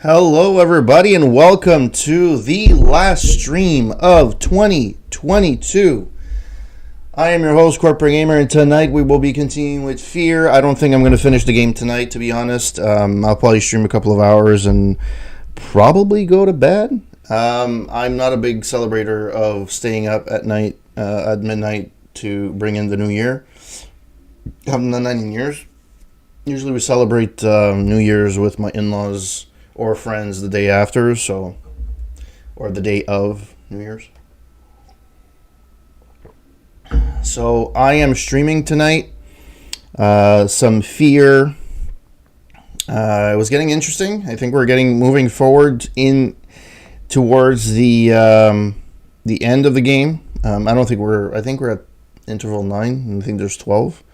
Hello, everybody, and welcome to the last stream of 2022. I am your host, Corporate Gamer, and tonight we will be continuing with F.E.A.R. I don't think I'm going to finish the game tonight, to be honest. I'll probably stream a couple of hours and probably go to bed. I'm not a big celebrator of staying up at night, at midnight, to bring in the new year. Haven't done that in years. Usually we celebrate New Year's with my in-laws or friends the day after, or the day of New Year's. So I am streaming tonight some F.E.A.R. It was getting interesting. I think we're moving forward towards the end of the game. I think we're at interval 9. I think there's 12.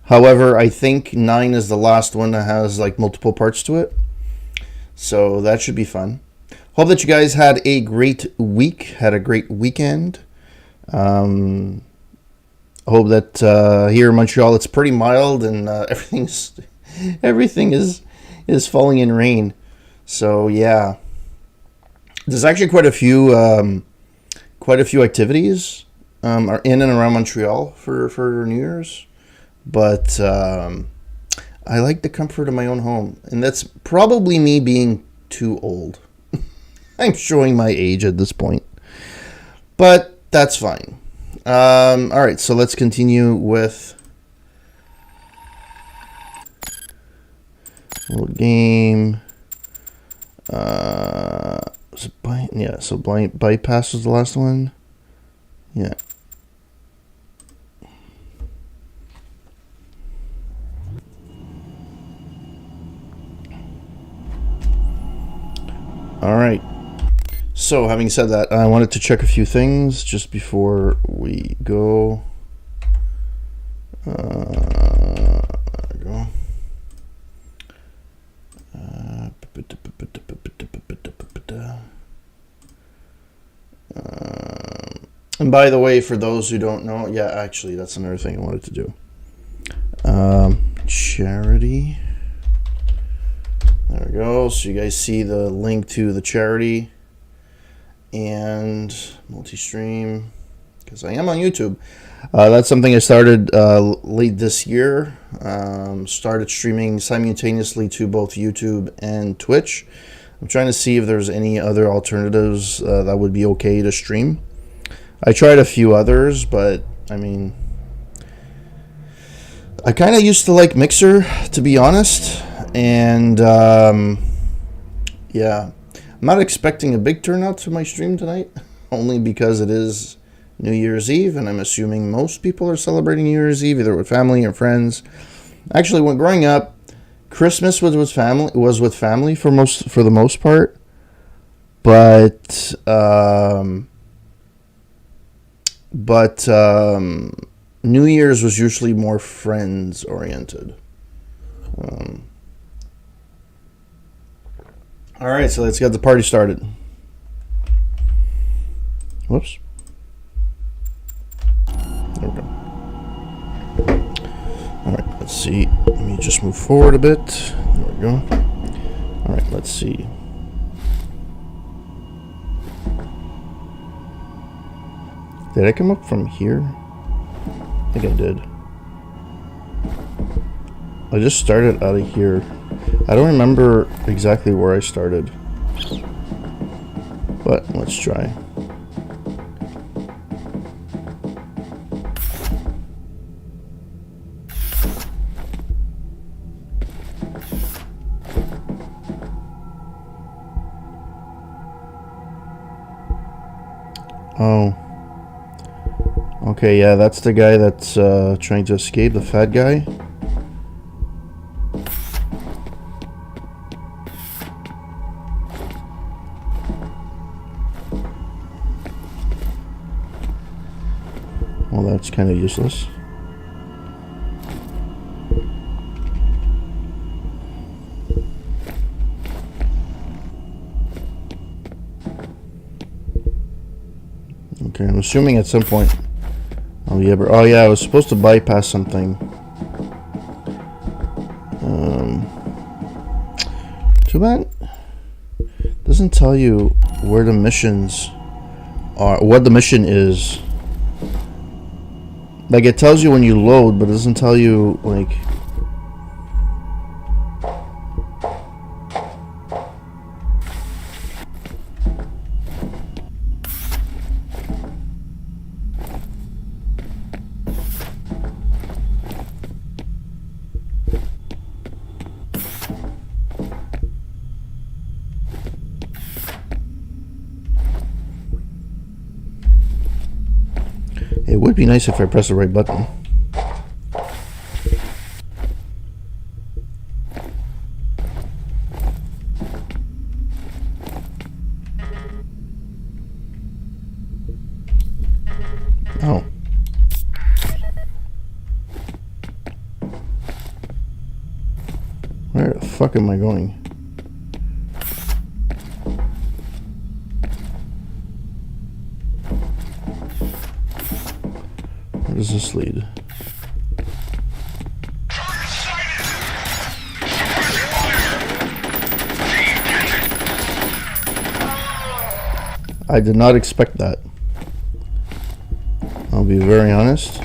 However, I think 9 is the last one that has like multiple parts to it. So that should be fun. Hope that you guys had a great week, had a great weekend. Hope that here in Montreal it's pretty mild and everything is falling in rain. So yeah, there's actually quite a few activities are in and around Montreal for New Year's, but I like the comfort of my own home, and that's probably me being too old. I'm showing my age at this point, but that's fine. All right, so let's continue with a little game. So blind bypass was the last one. Yeah. All right. So, having said that, I wanted to check a few things just before we go. There we go. And by the way, for those who don't know, yeah, actually, that's another thing I wanted to do. Charity. There we go. So you guys see the link to the charity and multi-stream, because I am on YouTube. That's something I started late this year. Started streaming simultaneously to both YouTube and Twitch. I'm trying to see if there's any other alternatives that would be okay to stream. I tried a few others, but I mean, I kind of used to like Mixer, to be honest. And yeah, I'm not expecting a big turnout to my stream tonight, only because it is New Year's Eve, and I'm assuming most people are celebrating New Year's Eve either with family or friends. Actually, when growing up, Christmas was with family for the most part, but New Year's was usually more friends oriented. All right, so let's get the party started. Whoops. There we go. All right, let's see. Let me just move forward a bit. There we go. All right, let's see. Did I come up from here? I think I did. I just started out of here. I don't remember exactly where I started, but let's try. Oh. Okay, yeah, that's the guy that's trying to escape, the fat guy. Well, that's kind of useless. Okay, I'm assuming at some point Oh yeah, I was supposed to bypass something. Too bad. Doesn't tell you where the missions are, what the mission is. Like, it tells you when you load, but it doesn't tell you, like... It would be nice if I press the right button. Oh. Where the fuck am I going? Where does this lead? I did not expect that. I'll be very honest.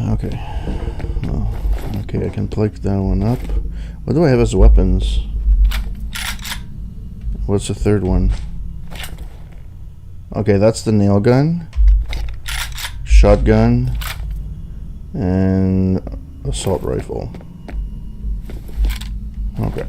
Okay. Oh, okay, I can plug that one up. What do I have as weapons? What's the third one? Okay, that's the nail gun, shotgun, and assault rifle. Okay.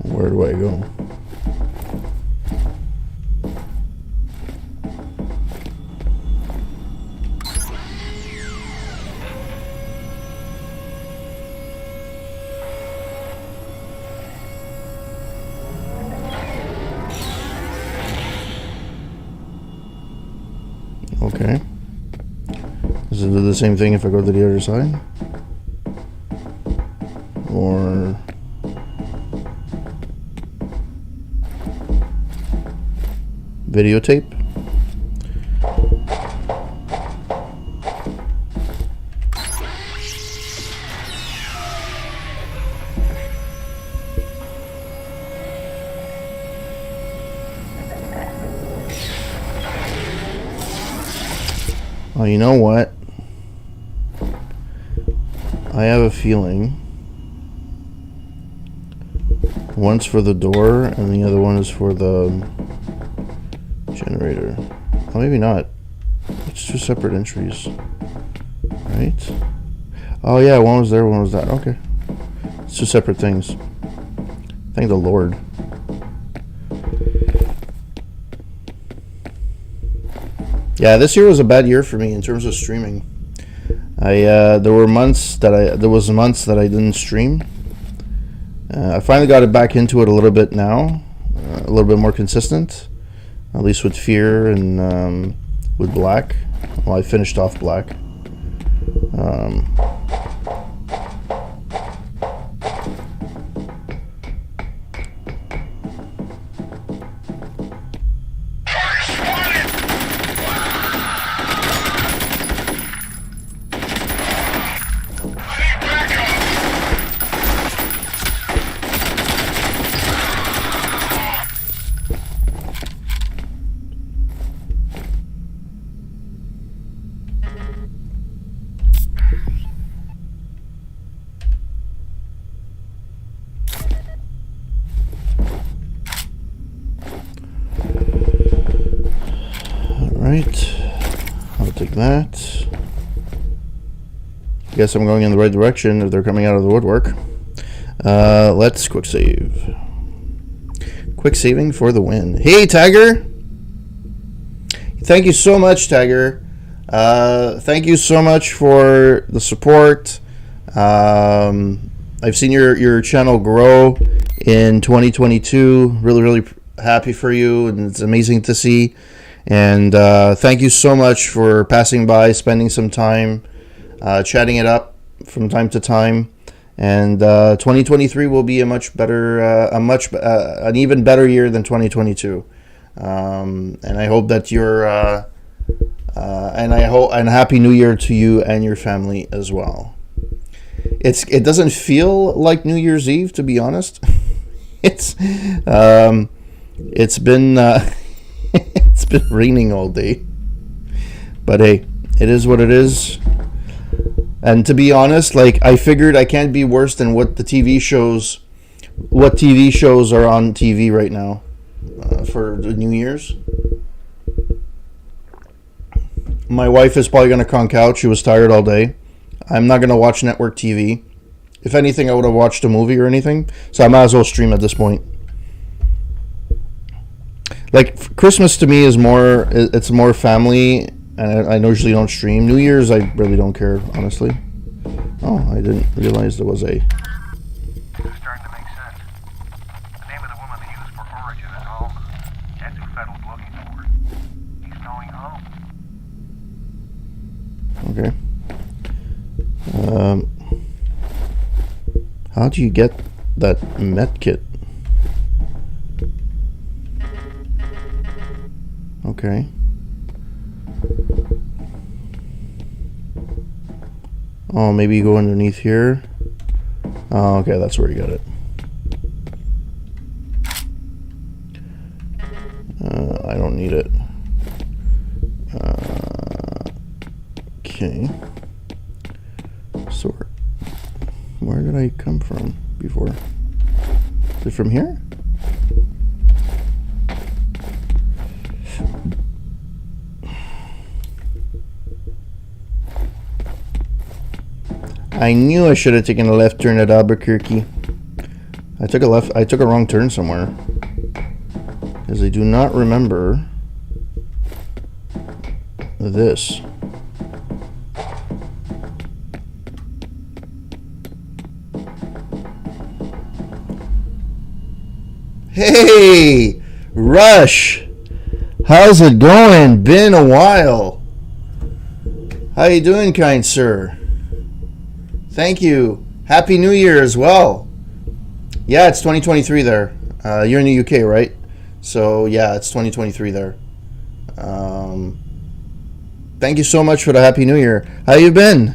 Where do I go? Okay. Does it do the same thing if I go to the other side? Or... videotape? Oh, you know what? I have a feeling one's for the door and the other one is for the generator. Oh, maybe not. It's two separate entries, right? Oh yeah, one was there, one was that. Okay, it's two separate things. Thank the Lord. Yeah, this year was a bad year for me in terms of streaming. There were months that I didn't stream. I finally got it back into it a little bit now, a little bit more consistent. At least with F.E.A.R. and with Black. Well, I finished off Black. Right. that. Guess I'm going in the right direction if they're coming out of the woodwork. Let's quick save. Quick saving for the win. Hey, Tiger! Thank you so much, Tiger. Thank you so much for the support. I've seen your channel grow in 2022. Really, really happy for you, and it's amazing to see. And thank you so much for passing by, spending some time, chatting it up from time to time. And 2023 will be a much better, an even better year than 2022. And I hope that you're, and happy New Year to you and your family as well. It doesn't feel like New Year's Eve, to be honest. It's been it's been raining all day, but hey, it is what it is. And to be honest, like, I figured I can't be worse than what TV shows are on TV right now for the New Year's. My wife is probably gonna conk out. She was tired all day. I'm not gonna watch network TV. If anything, I would have watched a movie or anything. So I might as well stream at this point. Like, Christmas to me is it's more family, and I usually don't stream. New Year's, I really don't care, honestly. Oh, I didn't realize there was a... It's starting to make sense. The name of the woman they used for origin is home. That's who Fettel's looking for. He's going home. Okay. How do you get that med kit? Okay. Oh, maybe you go underneath here. Oh, okay, that's where you got it. I don't need it. Okay. So, where did I come from before? Is it from here? I knew I should have taken a left turn at Albuquerque. I took a wrong turn somewhere. Because I do not remember this. Hey, Rush. How's it going? Been a while. How you doing, kind sir? Thank you. Happy New Year as well. Yeah, it's 2023 there. You're in the UK, right? So, yeah, it's 2023 there. Thank you so much for the Happy New Year. How you been?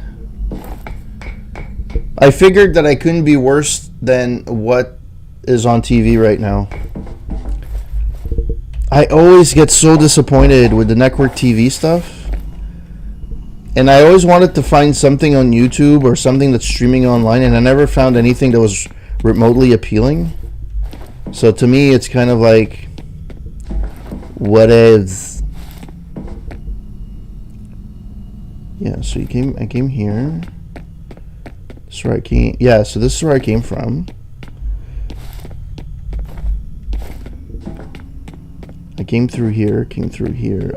I figured that I couldn't be worse than what is on TV right now. I always get so disappointed with the network TV stuff. And I always wanted to find something on YouTube or something that's streaming online, and I never found anything that was remotely appealing. So to me, it's kind of like, what is? Yeah, so I came here. This is where I came. Yeah, so this is where I came from. I came through here.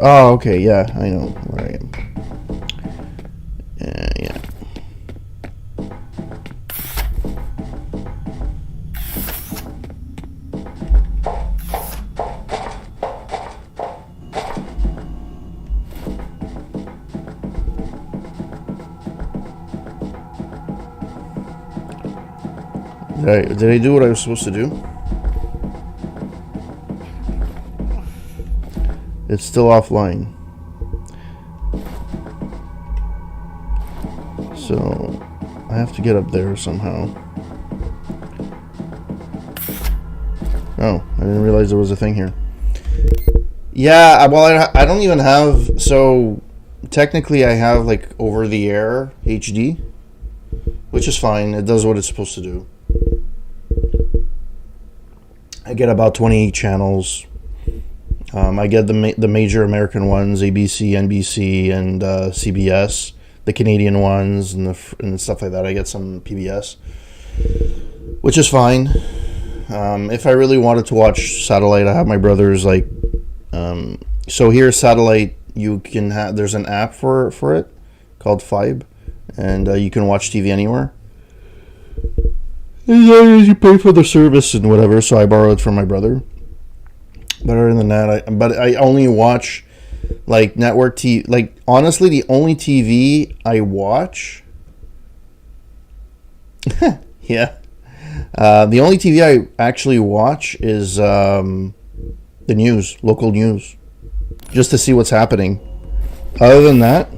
Oh, okay, yeah, I know where I am. Yeah. Did I do what I was supposed to do? It's still offline. So I have to get up there somehow. Oh, I didn't realize there was a thing here. Yeah, well, I don't even have... So technically I have like over-the-air HD, which is fine. It does what it's supposed to do. I get about 20 channels. I get the major American ones, ABC, NBC, and CBS. The Canadian ones and stuff like that. I get some PBS, which is fine. If I really wanted to watch satellite, I have my brother's like. So here, satellite, you can have. There's an app for it called F.E.A.R, and you can watch TV anywhere. As long as you pay for the service and whatever. So I borrow it from my brother. But other than that, I only watch like network TV. Like honestly, the only TV I watch. Yeah. The only TV I actually watch is the news, local news, just to see what's happening. Other than that,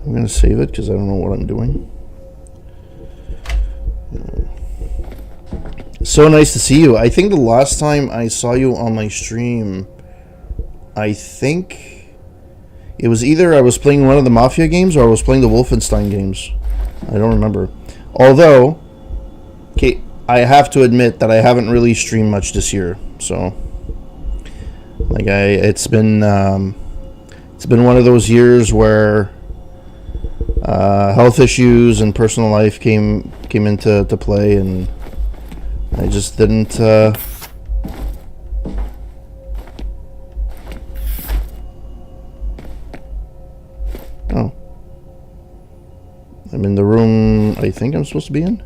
I'm going to save it because I don't know what I'm doing. So nice to see you. I think the last time I saw you on my stream, I think it was either I was playing one of the Mafia games or I was playing the Wolfenstein games. I don't remember. Although, okay, I have to admit that I haven't really streamed much this year. So, like it's been one of those years where health issues and personal life came into play, and I just didn't. Oh, I'm in the room I think I'm supposed to be in.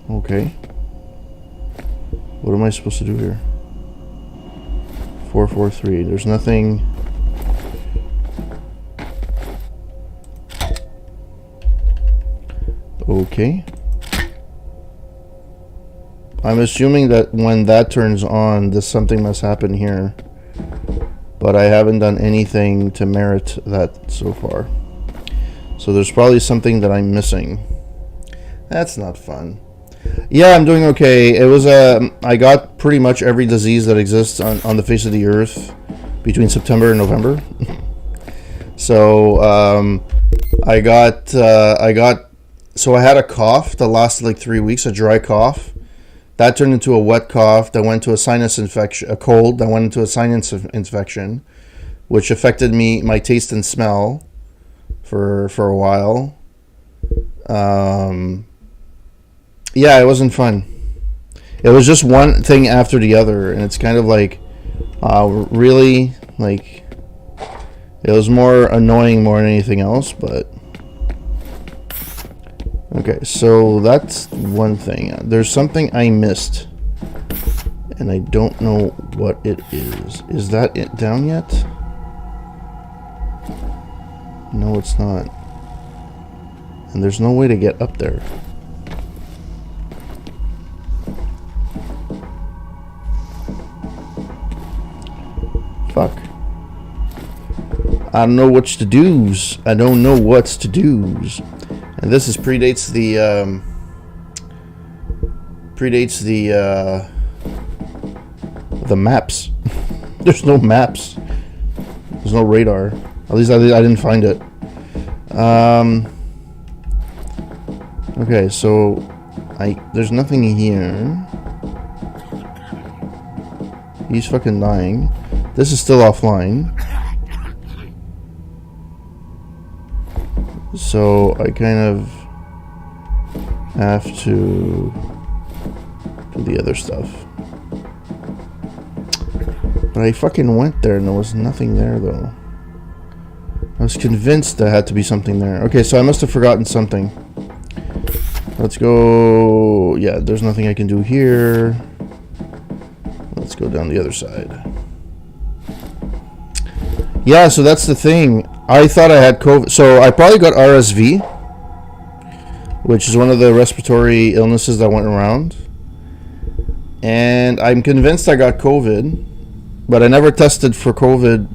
Okay. What am I supposed to do here? 443. There's nothing. Okay. I'm assuming that when that turns on, something must happen here. But I haven't done anything to merit that so far. So there's probably something that I'm missing. That's not fun. Yeah, I'm doing okay. It was I got pretty much every disease that exists on the face of the earth between September and November. So I had a cough that lasted like 3 weeks, a dry cough. That turned into a wet cough that went to a sinus infection, a cold that went into a sinus infection, which affected my taste and smell for a while. Yeah, it wasn't fun. It was just one thing after the other, and it's kind of like, really, like, it was more annoying more than anything else, but... Okay, so that's one thing. There's something I missed, and I don't know what it is. Is that it down yet? No, it's not. And there's no way to get up there. Fuck. I don't know what's to do's. I don't know what's to do's. And this predates the maps. There's no maps. There's no radar. At least I didn't find it. Okay, so there's nothing here. He's fucking dying. This is still offline. So I kind of have to do the other stuff. But I fucking went there and there was nothing there though. I was convinced there had to be something there. Okay, so I must have forgotten something. Let's go. Yeah, there's nothing I can do here. Let's go down the other side. Yeah, so that's the thing. I thought I had COVID. So I probably got RSV, which is one of the respiratory illnesses that went around. And I'm convinced I got COVID, but I never tested for COVID.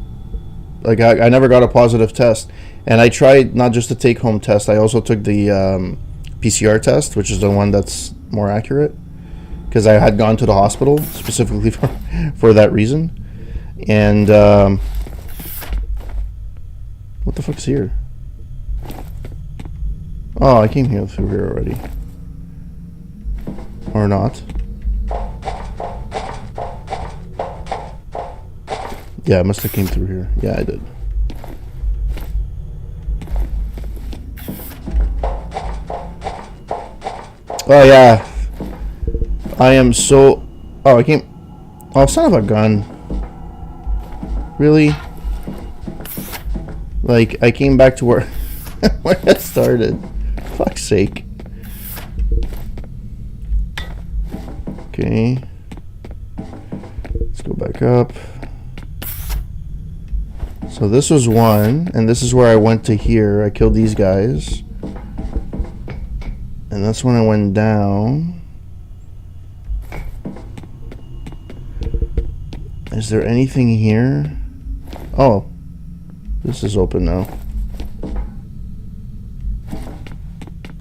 Like, I never got a positive test. And I tried not just the take-home test. I also took the PCR test, which is the one that's more accurate. Because I had gone to the hospital specifically for that reason. And... What the fuck's here? Oh, I came here through here already. Or not. Yeah, I must have came through here. Yeah, I did. Oh, yeah. I am so... Oh, I came... Oh, son of a gun. Really? Like, I came back to where... where I started. Fuck's sake. Okay. Let's go back up. So this was one, and this is where I went to here. I killed these guys. And that's when I went down. Is there anything here? Oh. This is open now.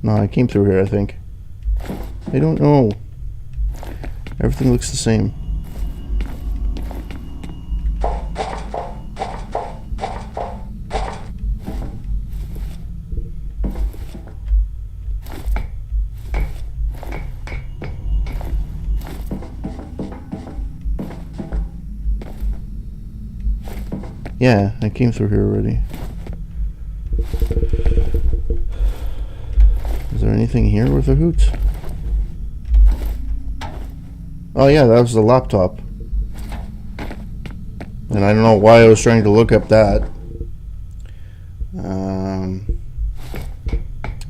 No, I came through here, I think. I don't know. Everything looks the same. Yeah, I came through here already. Is there anything here with a hoot? Oh yeah, that was the laptop. And I don't know why I was trying to look up that.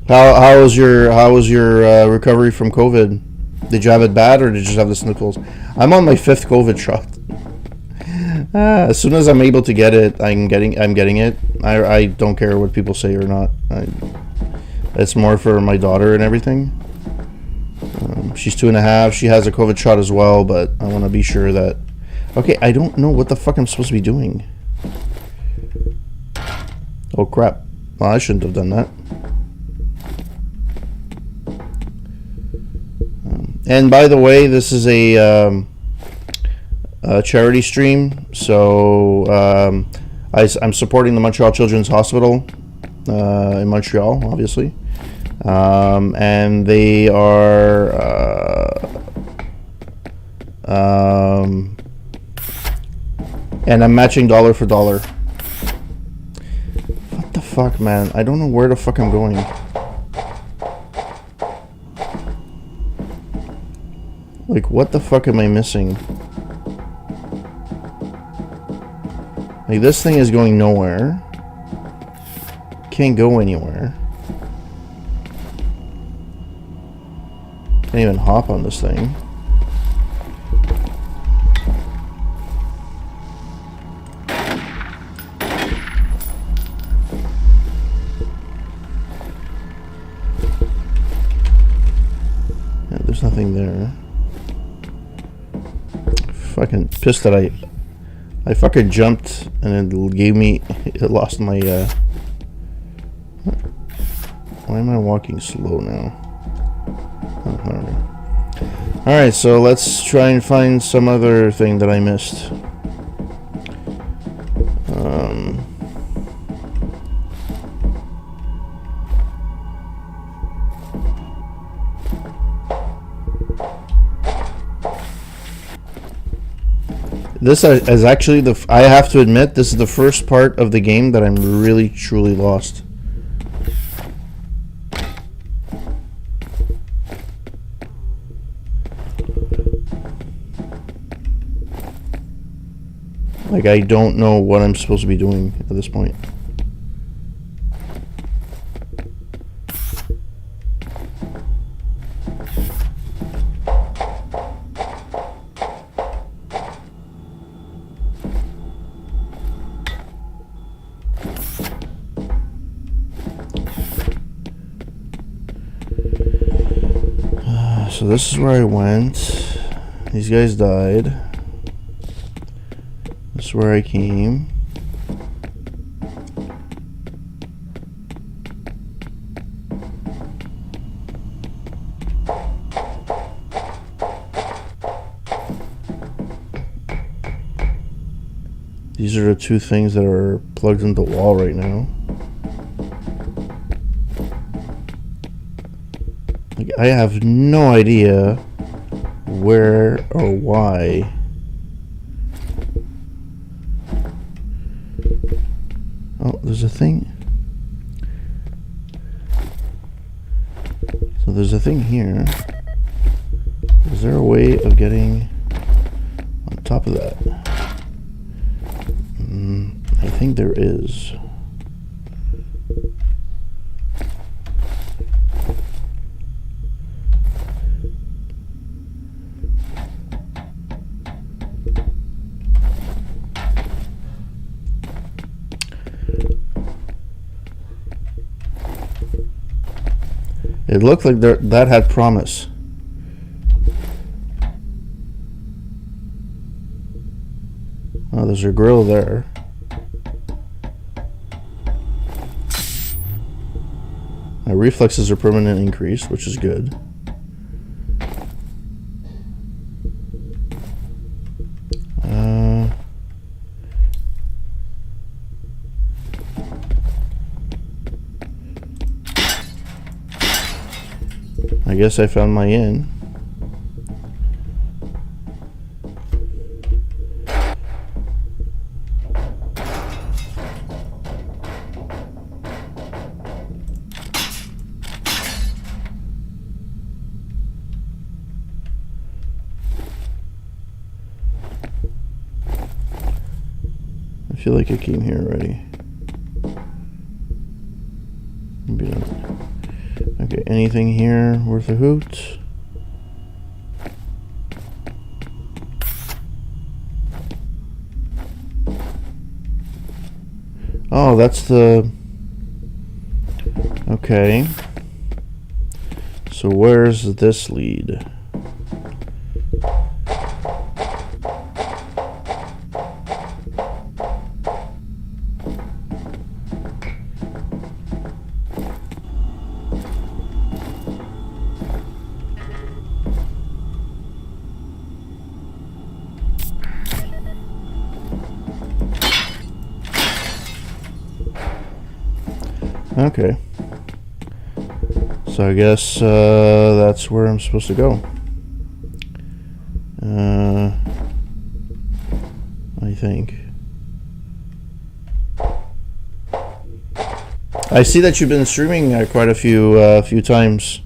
How was your recovery from COVID? Did you have it bad, or did you just have the sniffles? I'm on my 5th COVID shot. As soon as I'm able to get it, I'm getting it. I don't care what people say or not. It's more for my daughter and everything. She's 2.5. She has a COVID shot as well, but I want to be sure that... Okay, I don't know what the fuck I'm supposed to be doing. Oh, crap. Well, I shouldn't have done that. And by the way, this is a charity stream, so I'm supporting the Montreal Children's Hospital in Montreal, obviously. And they are and I'm matching dollar for dollar. What the fuck, man? I don't know where the fuck I'm going. Like, what the fuck am I missing? Like, this thing is going nowhere. Can't go anywhere. Can't even hop on this thing. Yeah, there's nothing there. Fucking pissed that I fucking jumped and it gave me... It lost my... Why am I walking slow now? Oh, I don't know. Alright, so let's try and find some other thing that I missed. This is actually I have to admit, this is the first part of the game that I'm really, truly lost. Like, I don't know what I'm supposed to be doing at this point. So this is where I went. These guys died. This is where I came. These are the two things that are plugged into the wall right now. I have no idea where or why. Oh, there's a thing. So there's a thing here. Is there a way of getting on top of that? I think there is. It looked like that had promise. Oh, there's a grill there. My reflexes are permanent increased, which is good. I guess I found my in. I feel like I came here already. Maybe not. Okay, anything here worth a hoot? Oh, that's the... Okay. So where's this lead? Okay. So I guess that's where I'm supposed to go. I think. I see that you've been streaming quite a few times.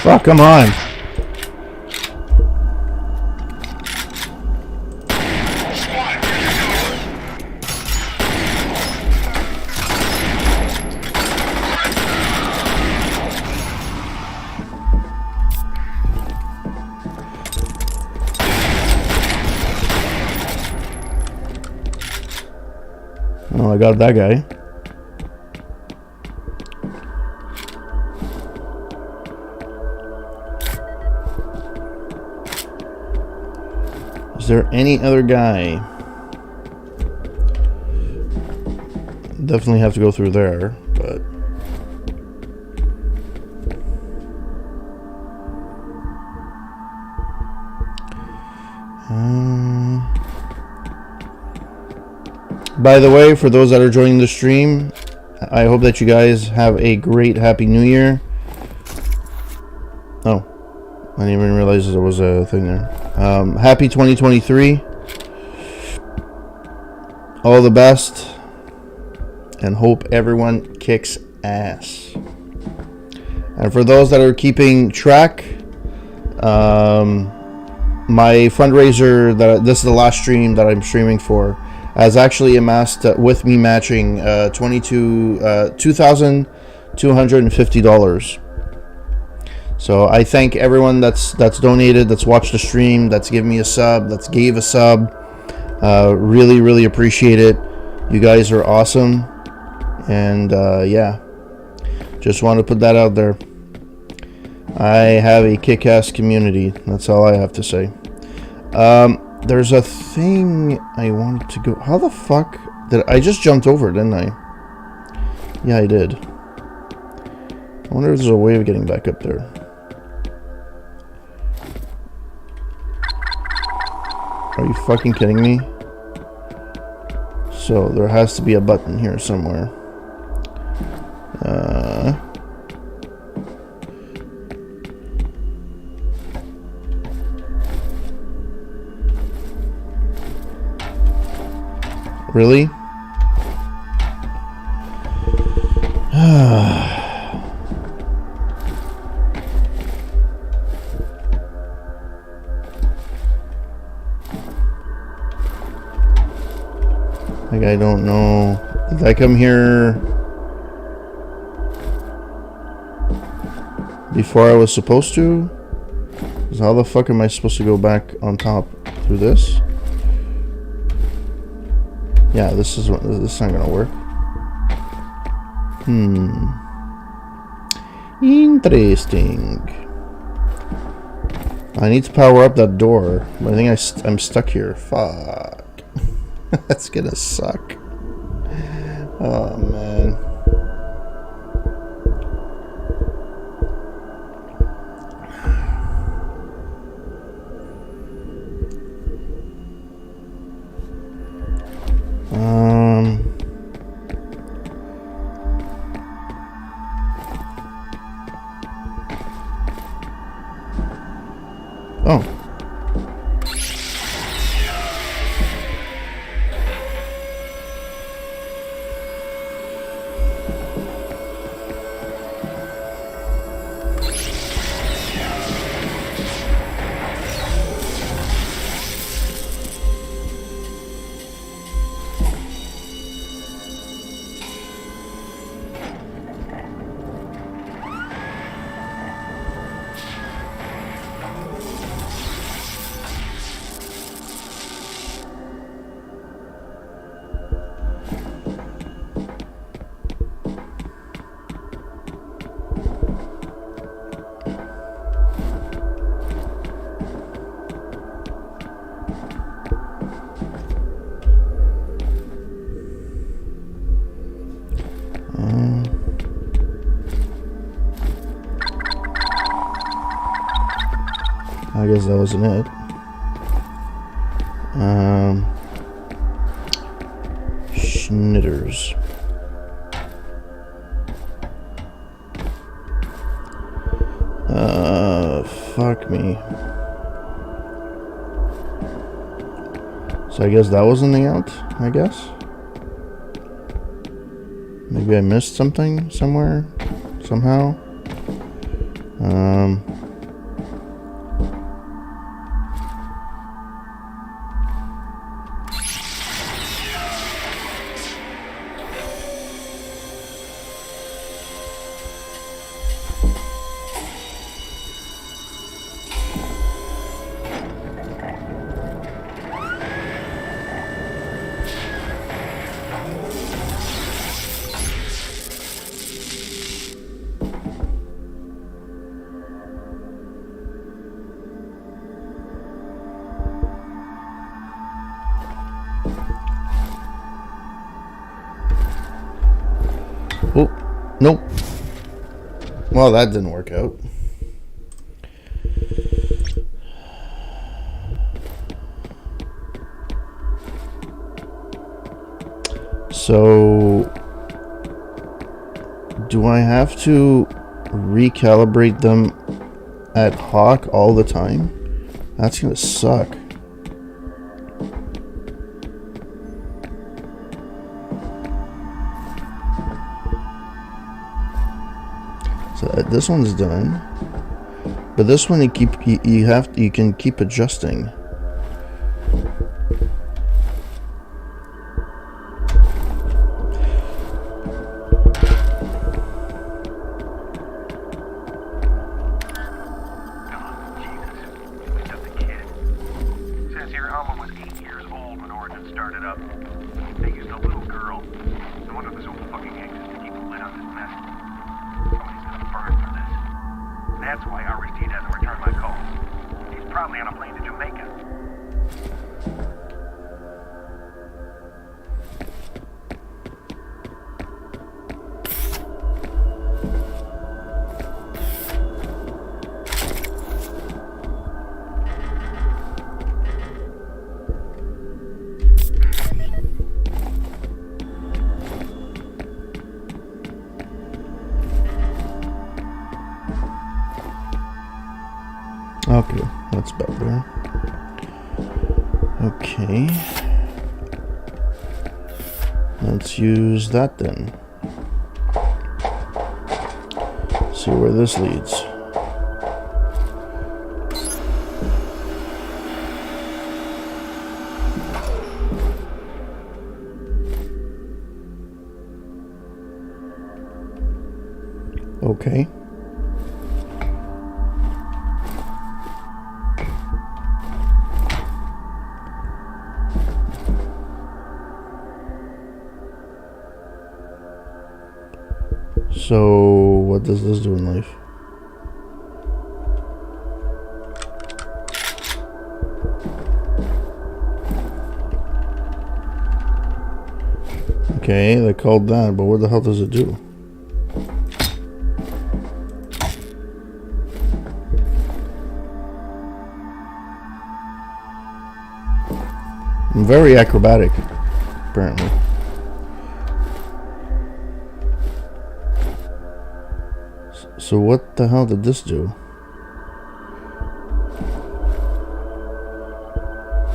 Fuck, come on. I got that guy. Is there any other guy? Definitely have to go through there, but... By the way, for those that are joining the stream, I hope that you guys have a great Happy New Year. Oh, I didn't even realize there was a thing there. Happy 2023. All the best. And hope everyone kicks ass. And for those that are keeping track, my fundraiser, this is the last stream that I'm streaming for, has actually amassed with me matching $2,250. So I thank everyone that's donated, that's watched the stream, that's given me a sub, that's gave a sub. Really, really appreciate it. You guys are awesome. And yeah, just want to put that out there. I have a kick-ass community. That's all I have to say. There's a thing I wanted to go... How the fuck did... I just jumped over, didn't I? Yeah, I did. I wonder if there's a way of getting back up there. Are you fucking kidding me? So, there has to be a button here somewhere. Really? Like, I don't know. Did I come here before I was supposed to? 'Cause how the fuck am I supposed to go back on top through this? Yeah, this is not gonna work. Interesting. I need to power up that door, but I think I'm stuck here. Fuck. That's gonna suck. Oh man. Oh. I guess that wasn't it. Schnitters. Fuck me. So I guess that wasn't the out, I guess. Maybe I missed something somewhere, somehow. Well, that didn't work out. So, do I have to recalibrate them ad hoc all the time? That's gonna suck. So this one's done, but this one you can keep adjusting. That's why Aristide hasn't returned my calls. He's probably on a plane to Jamaica. Okay, that's better. Okay. Let's use that then. See where this leads. Okay. So, what does this do in life? Okay, they called that, but what the hell does it do? I'm very acrobatic, apparently. So what the hell did this do?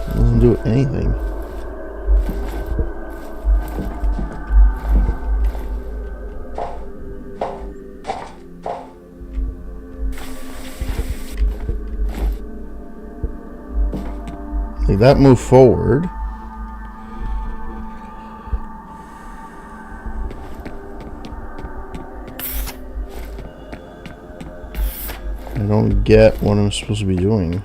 It doesn't do anything. Like that moved forward. I don't get what I'm supposed to be doing.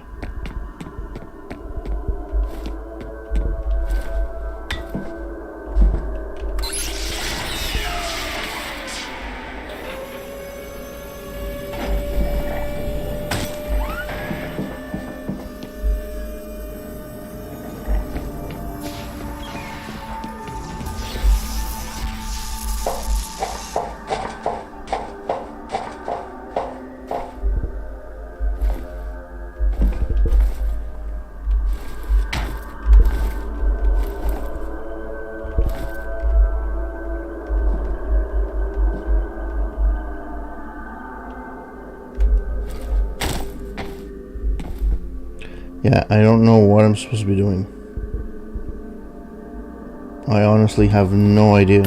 Yeah, I don't know what I'm supposed to be doing. I honestly have no idea.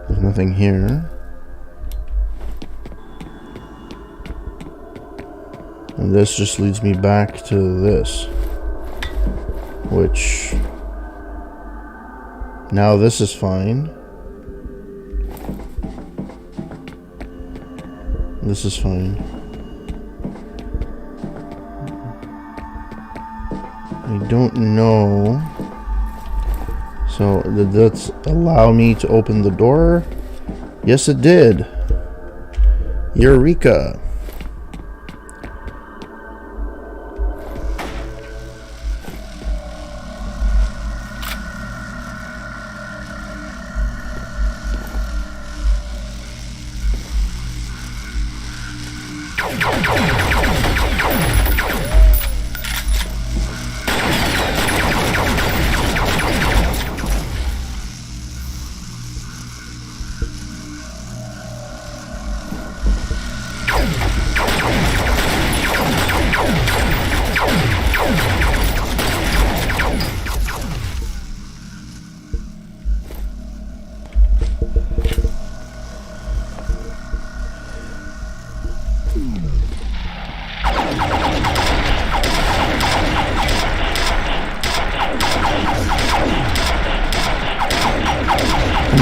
There's nothing here. And this just leads me back to this. Which... now this is fine. This is fine. I don't know. So, did that allow me to open the door? Yes, it did. Eureka.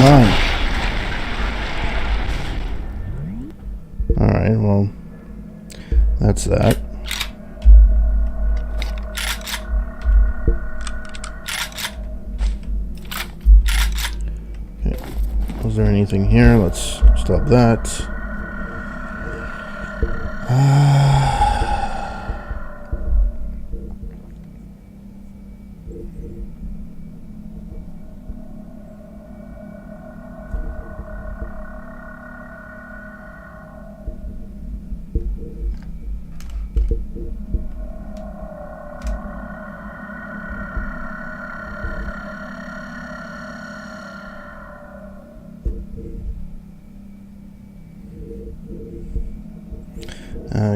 9. Alright, well, that's that. Okay. Was there anything here? Let's stop that.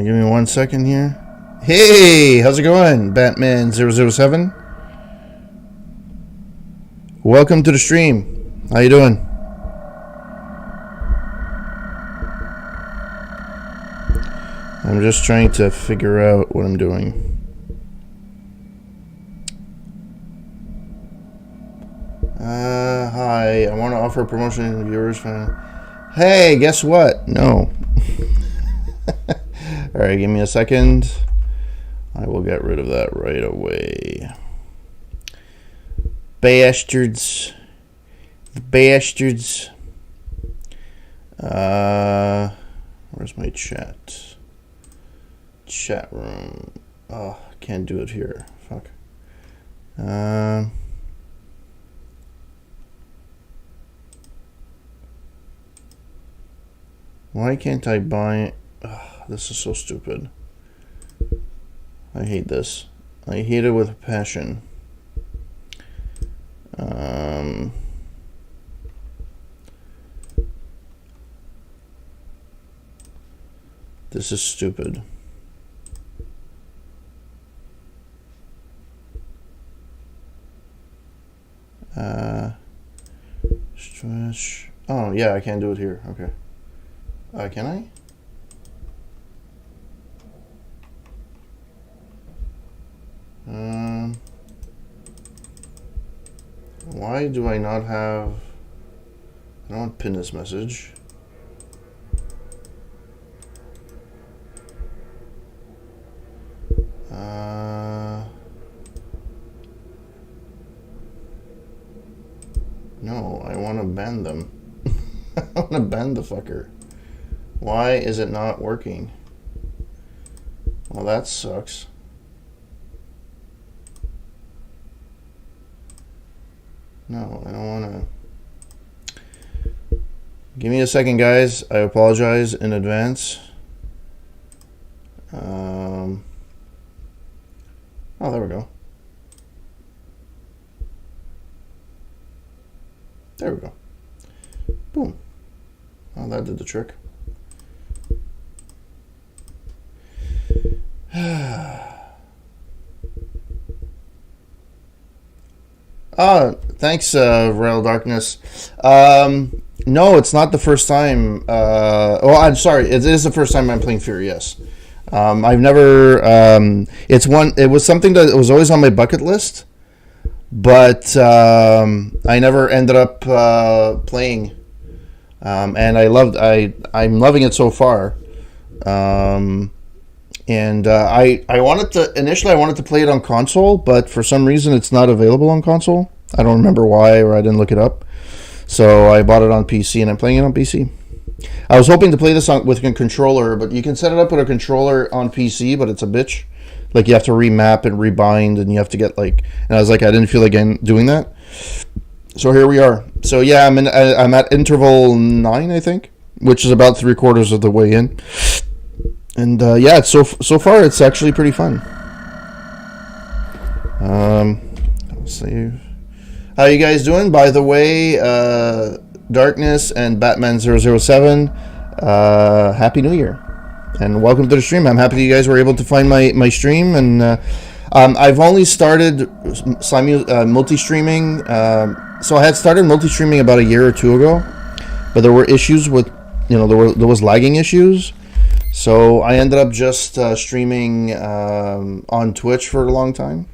Give me 1 second here. Hey, how's it going, Batman 007? Welcome to the stream. How you doing? I'm just trying to figure out what I'm doing. Hi, I want to offer a promotion to viewers. Hey, guess what? No. Alright, give me a second. I will get rid of that right away. Bastards. Bastards. Where's my chat? Chat room. Oh, can't do it here. Fuck. Why can't I buy... This is so stupid. I hate this. I hate it with a passion. This is stupid. Stretch. Oh, yeah, I can't do it here. Okay. Can I? Why do I not have... I don't want to pin this message. No, I want to ban them. I want to ban the fucker. Why is it not working? Well, that sucks. No, I don't want to. Give me a second, guys. I apologize in advance. Oh, there we go. There we go. Boom. Oh, that did the trick. Thanks, Rail Darkness. No, it's not the first time. Oh, I'm sorry. It is the first time I'm playing F.E.A.R, yes. I've never... It was something that was always on my bucket list, but I never ended up playing. And I'm loving it so far. And I wanted to... Initially, I wanted to play it on console, but for some reason, it's not available on console. I don't remember why, or I didn't look it up. So I bought it on PC, and I'm playing it on PC. I was hoping to play this with a controller, but you can set it up with a controller on PC, but it's a bitch. Like, you have to remap and rebind, and you have to get, like... And I was like, I didn't feel like doing that. So here we are. So, yeah, I'm at interval 9, I think, which is about 3/4 of the way in. And, yeah, so far, it's actually pretty fun. I'll save... How you guys doing? By the way, Darkness and Batman 007, Happy New Year. And welcome to the stream. I'm happy you guys were able to find my stream. And I've only started multi-streaming. So I had started multi-streaming about a year or two ago. But there were issues with, there was lagging issues. So I ended up just streaming on Twitch for a long time.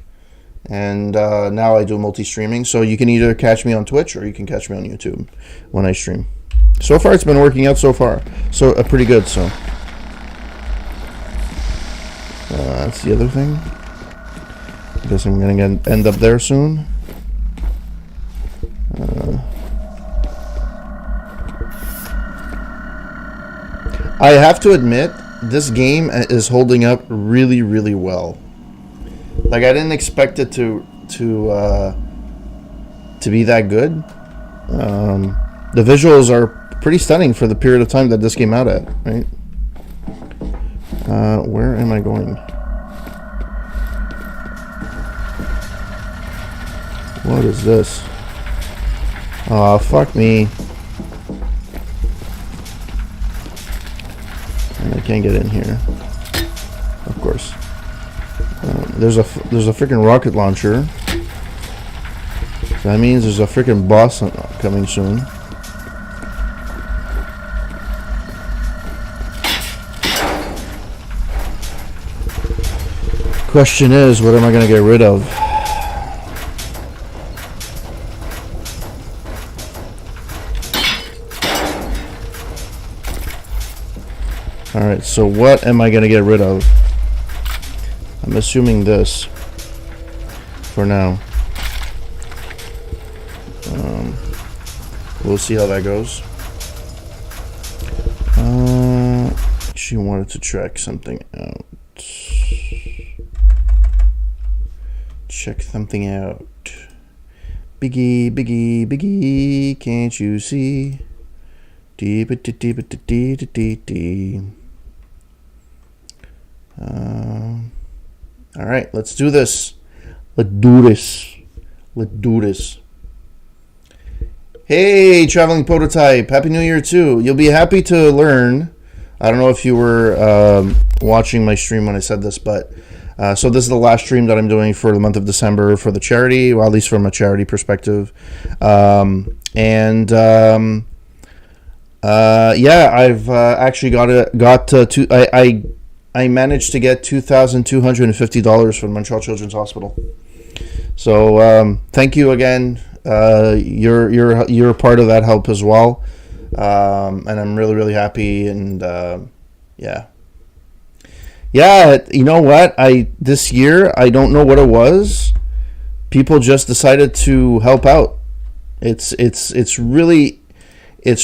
And now I do multi-streaming. So you can either catch me on Twitch or you can catch me on YouTube when I stream. So far, it's been working out so far. So pretty good, so. That's the other thing. I guess I'm going to end up there soon. I have to admit, this game is holding up really, really well. Like, I didn't expect it to be that good. The visuals are pretty stunning for the period of time that this came out at, right? Where am I going? What is this? Oh, fuck me. And I can't get in here. Of course. There's a freaking rocket launcher. So that means there's a freaking boss coming soon. Question is, what am I going to get rid of? Alright, so what am I going to get rid of? I'm assuming this for now. We'll see how that goes. She wanted to check something out. Check something out. Biggie, biggie, biggie, can't you see? Deep, deep, deep, deep, deep, deep, deep. All right, let's do this. Let's do this. Let's do this. Hey, Traveling Prototype. Happy New Year, too. You'll be happy to learn. I don't know if you were watching my stream when I said this, but so this is the last stream that I'm doing for the month of December for the charity, well, at least from a charity perspective. Yeah, I've actually I managed to get $2,250 from Montreal Children's Hospital. So thank you again. You're a part of that help as well, and I'm really, really happy. And yeah. You know what? This year, I don't know what it was. People just decided to help out. It's really. I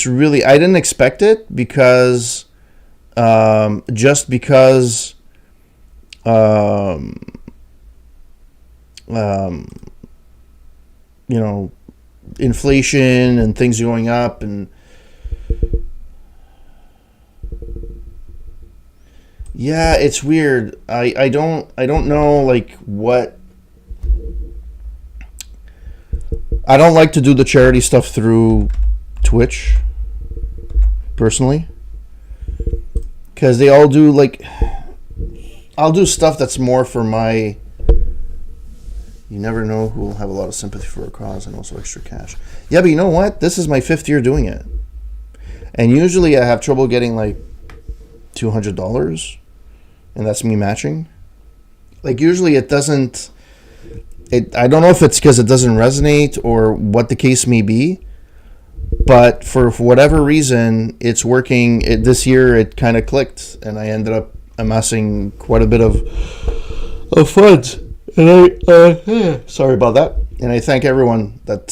didn't expect it because. Just because you know, inflation and things going up, and yeah, it's weird. I don't know, like, what. I don't like to do the charity stuff through Twitch personally. Because they all do, like, I'll do stuff that's more for my, you never know who will have a lot of sympathy for a cause and also extra cash. Yeah, but you know what? This is my 5th year doing it. And usually I have trouble getting, like, $200. And that's me matching. Like, usually it doesn't, I don't know if it's because it doesn't resonate or what the case may be. But for whatever reason, it's working. This year, it kind of clicked, and I ended up amassing quite a bit of funds. And sorry about that. And I thank everyone that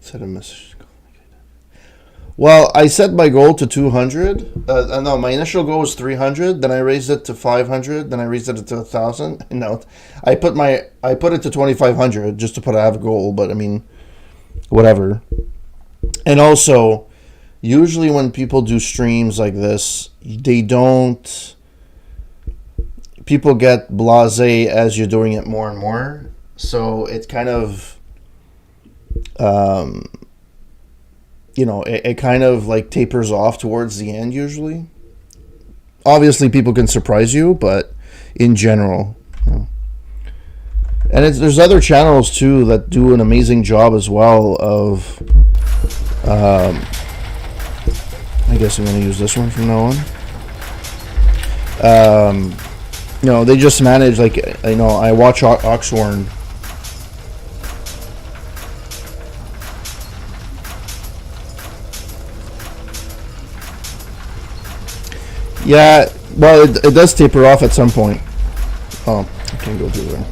sent a message. Well, I set my goal to 200. No, my initial goal was 300. Then I raised it to 500. Then I raised it to 1,000. No, I put it to 2,500 just to have a goal. But I mean, whatever. And also, usually when people do streams like this, people get blasé as you're doing it more and more. So it kind of, it kind of like tapers off towards the end usually. Obviously, people can surprise you, but in general, and there's other channels too that do an amazing job as well of. I guess I'm going to use this one from now on. No, they just manage, like, I watch Oxhorn. Yeah, well, it does taper off at some point. Oh, I can't go through there.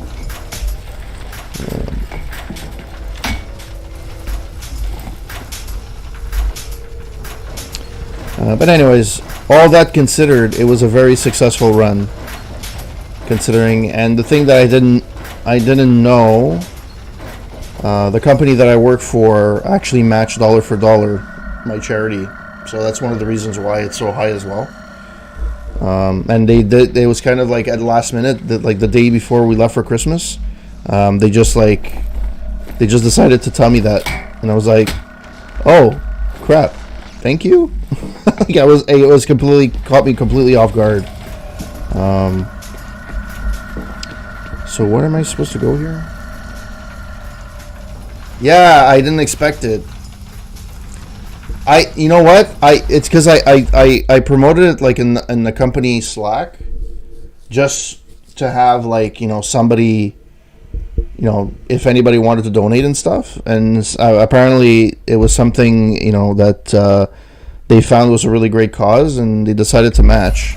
But anyways, all that considered, it was a very successful run. Considering, and the thing that I didn't know, the company that I work for actually matched dollar for dollar my charity, so that's one of the reasons why it's so high as well. And they did. It was kind of like at the last minute, like the day before we left for Christmas. They just decided to tell me that, and I was like, "Oh, crap! Thank you." Yeah, it was completely caught me completely off guard. So where am I supposed to go here? Yeah, I didn't expect it. You know what? It's because I promoted it like in the company Slack, just to have like somebody, if anybody wanted to donate and stuff. And apparently it was something that they found was a really great cause, and they decided to match.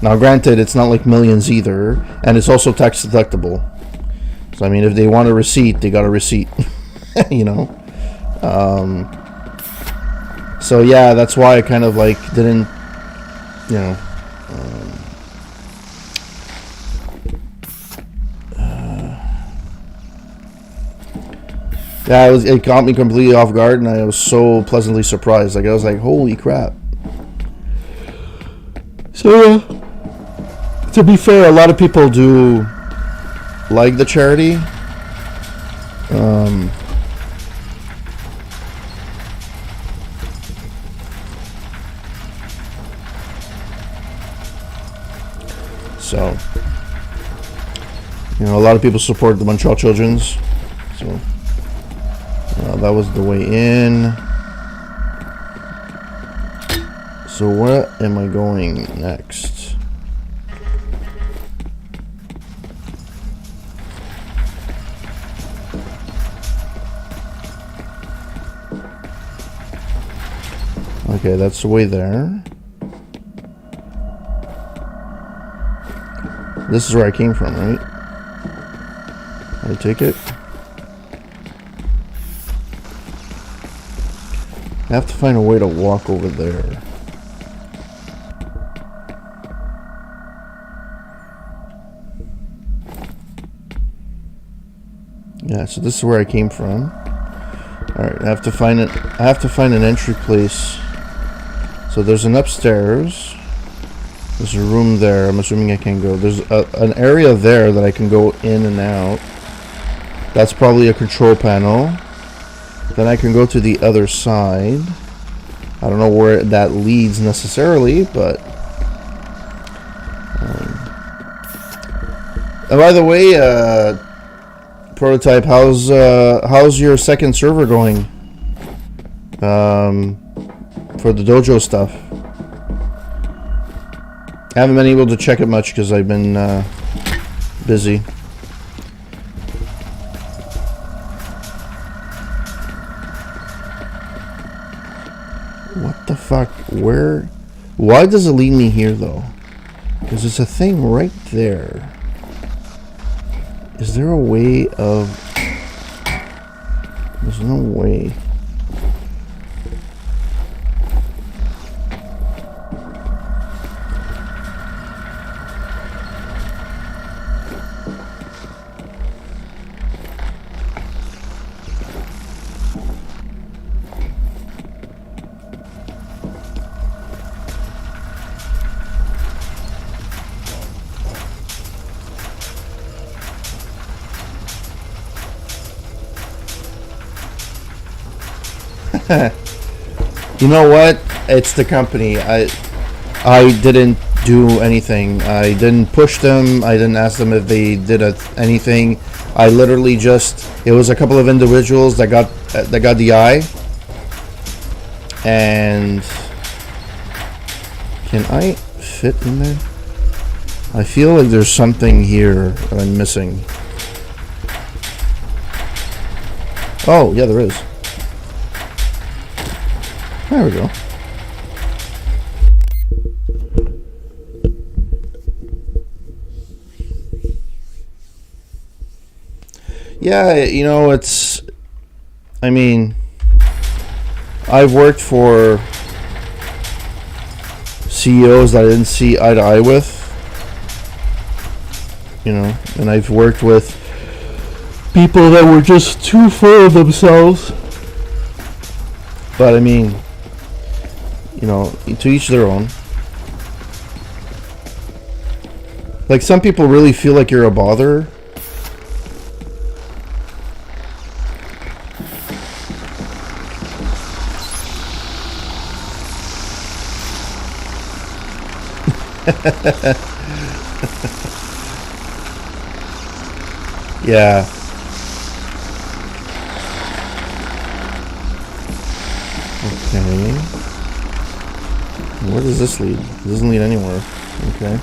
Now, granted, it's not like millions either, and it's also tax deductible. So I mean, if they want a receipt, they got a receipt. So yeah, that's why I kind of like didn't, yeah, it caught me completely off guard, and I was so pleasantly surprised. Like I was like, holy crap. So to be fair, a lot of people do like the charity. So, a lot of people support the Montreal Children's. So, that was the way in. So, where am I going next? Okay, that's the way there. This is where I came from, right? I take it. I have to find a way to walk over there. Yeah, so this is where I came from. Alright, I have to find it. I have to find an entry place. So there's an upstairs. There's a room there. I'm assuming I can go. There's an area there that I can go in and out. That's probably a control panel. Then I can go to the other side. I don't know where that leads necessarily, but... and by the way, Prototype, how's your second server going? For the dojo stuff. I haven't been able to check it much because I've been busy. What the fuck? Where? Why does it lead me here though? Because there's a thing right there. Is there a way of... There's no way. You know what? It's the company. I didn't do anything. I didn't push them. I didn't ask them if they did anything. I literally just... It was a couple of individuals that got the eye. And... Can I fit in there? I feel like there's something here that I'm missing. Oh, yeah, there is. There we go. Yeah, you know, it's... I mean, I've worked for CEOs that I didn't see eye to eye with. You know, and I've worked with people that were just too full of themselves. But I mean, you know, to each their own. Like, some people really feel like you're a bother. Yeah. Okay. Where does this lead? It doesn't lead anywhere. Okay.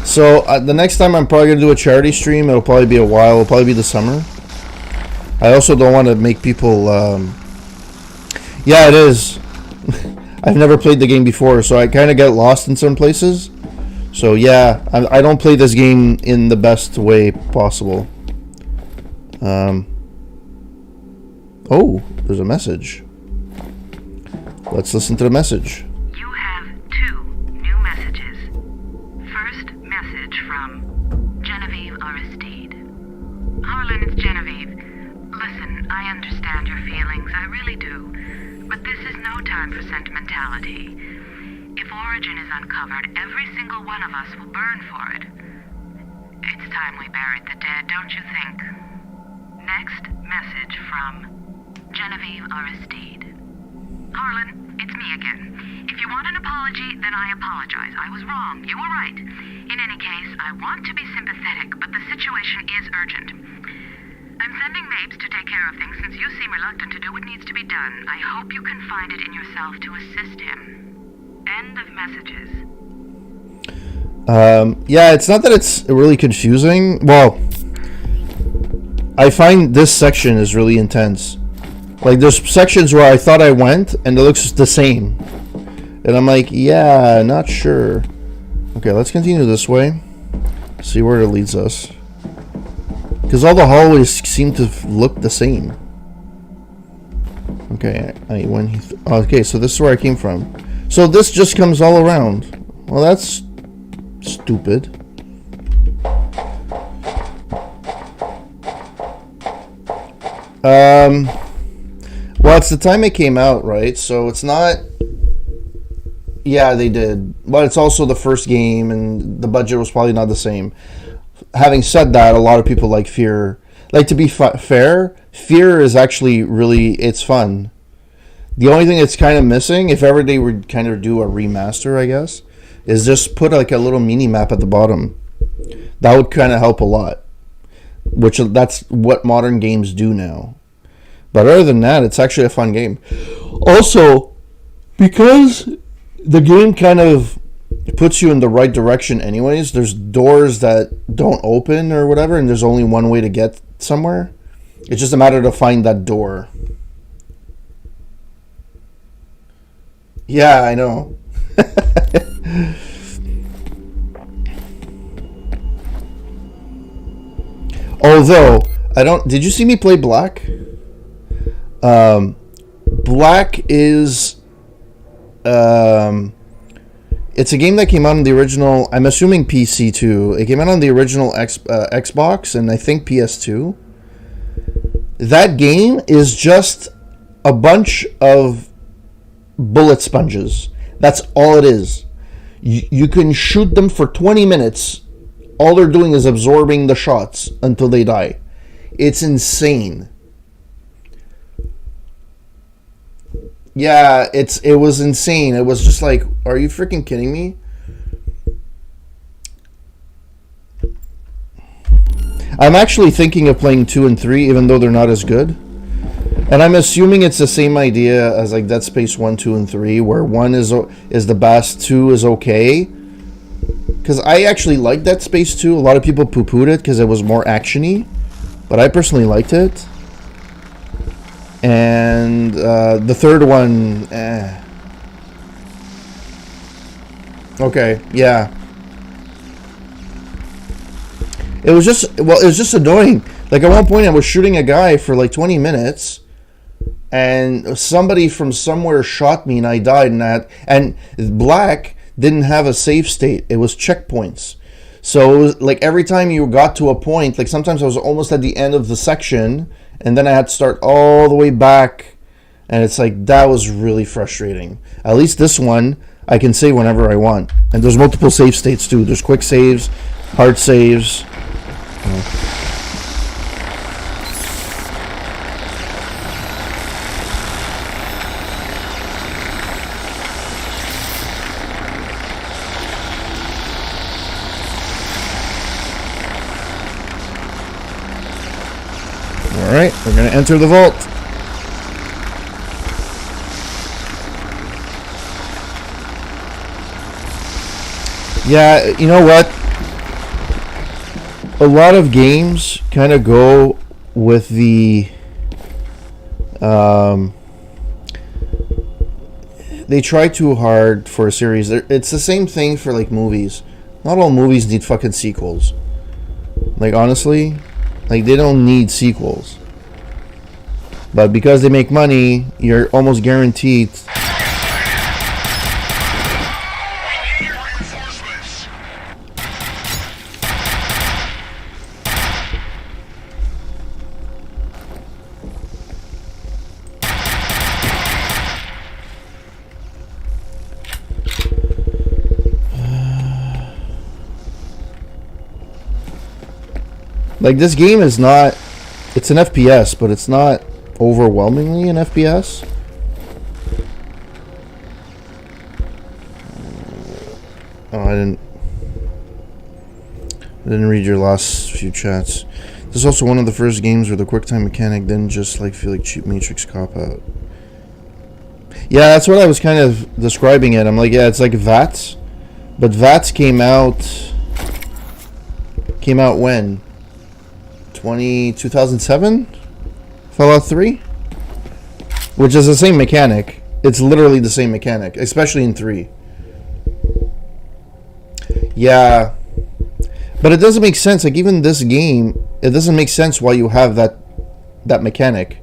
So the next time I'm probably going to do a charity stream, it'll probably be a while. It'll probably be the summer. I also don't want to make people... yeah, it is. I've never played the game before, so I kind of get lost in some places. So yeah, I don't play this game in the best way possible. Oh, there's a message. Let's listen to the message. You have 2 new messages. First message from Genevieve Aristide. Harlan, it's Genevieve. Listen, I understand your feelings, I really do. But this is no time for sentimentality. If Origin is uncovered, every single one of us will burn for it. It's time we buried the dead, don't you think? Next message from Genevieve Aristide. Harlan, it's me again. If you want an apology, then I apologize. I was wrong. You were right. In any case, I want to be sympathetic, but the situation is urgent. I'm sending Mapes to take care of things since you seem reluctant to do what needs to be done. I hope you can find it in yourself to assist him. End of messages. Yeah, it's not that it's really confusing. Well, I find this section is really intense. Like, there's sections where I thought I went, and it looks the same. And I'm like, yeah, not sure. Okay, let's continue this way. See where it leads us. Because all the hallways seem to look the same. Okay, okay, so this is where I came from. So this just comes all around. Well, that's stupid. Well, it's the time it came out, right? So it's not... Yeah, they did. But it's also the first game, and the budget was probably not the same. Having said that, a lot of people like F.E.A.R. Like, to be fair, F.E.A.R. is actually really... It's fun. The only thing that's kind of missing, if ever they would kind of do a remaster, I guess, is just put like a little mini map at the bottom. That would kind of help a lot. Which, that's what modern games do now. But other than that, it's actually a fun game. Also, because the game kind of puts you in the right direction anyways, there's doors that don't open or whatever, and there's only one way to get somewhere. It's just a matter to find that door. Yeah, I know. Although, I don't... Did you see me play Black? Black is... it's a game that came out on the original... I'm assuming PC too. It came out on the original Xbox and I think PS2. That game is just a bunch of bullet sponges. That's all it is. You can shoot them for 20 minutes. All they're doing is absorbing the shots until they die. It's insane. Yeah, it was insane. It was just like, are you freaking kidding me? I'm actually thinking of playing 2 and 3, even though they're not as good. And I'm assuming it's the same idea as like Dead Space 1, 2, and 3, where 1 is the best, 2 is okay. Because I actually liked Dead Space 2. A lot of people poo-pooed it because it was more action-y. But I personally liked it. And the third one, Okay, yeah. It was just annoying. Like, at one point I was shooting a guy for like 20 minutes. And somebody from somewhere shot me and I died. And Black didn't have a save state. It was checkpoints. So it was like every time you got to a point, like sometimes I was almost at the end of the section and then I had to start all the way back. And it's like, that was really frustrating. At least this one, I can save whenever I want. And there's multiple save states too. There's quick saves, hard saves. Alright, we're going to enter the vault. Yeah, you know what? A lot of games kind of go with the... they try too hard for a series. It's the same thing for like movies. Not all movies need fucking sequels. Like, honestly, like, they don't need sequels. But because they make money, you're almost guaranteed. Like, this game is not... It's an FPS, but it's not overwhelmingly an FPS. Oh, I didn't read your last few chats. This is also one of the first games where the QuickTime mechanic didn't just like feel like cheap Matrix cop-out. Yeah, that's what I was kind of describing it. I'm like, yeah, it's like VATS. But VATS came out when? 2007? Fallout 3? Which is the same mechanic. It's literally the same mechanic, especially in 3. Yeah. But it doesn't make sense. Like, even this game, it doesn't make sense why you have that mechanic.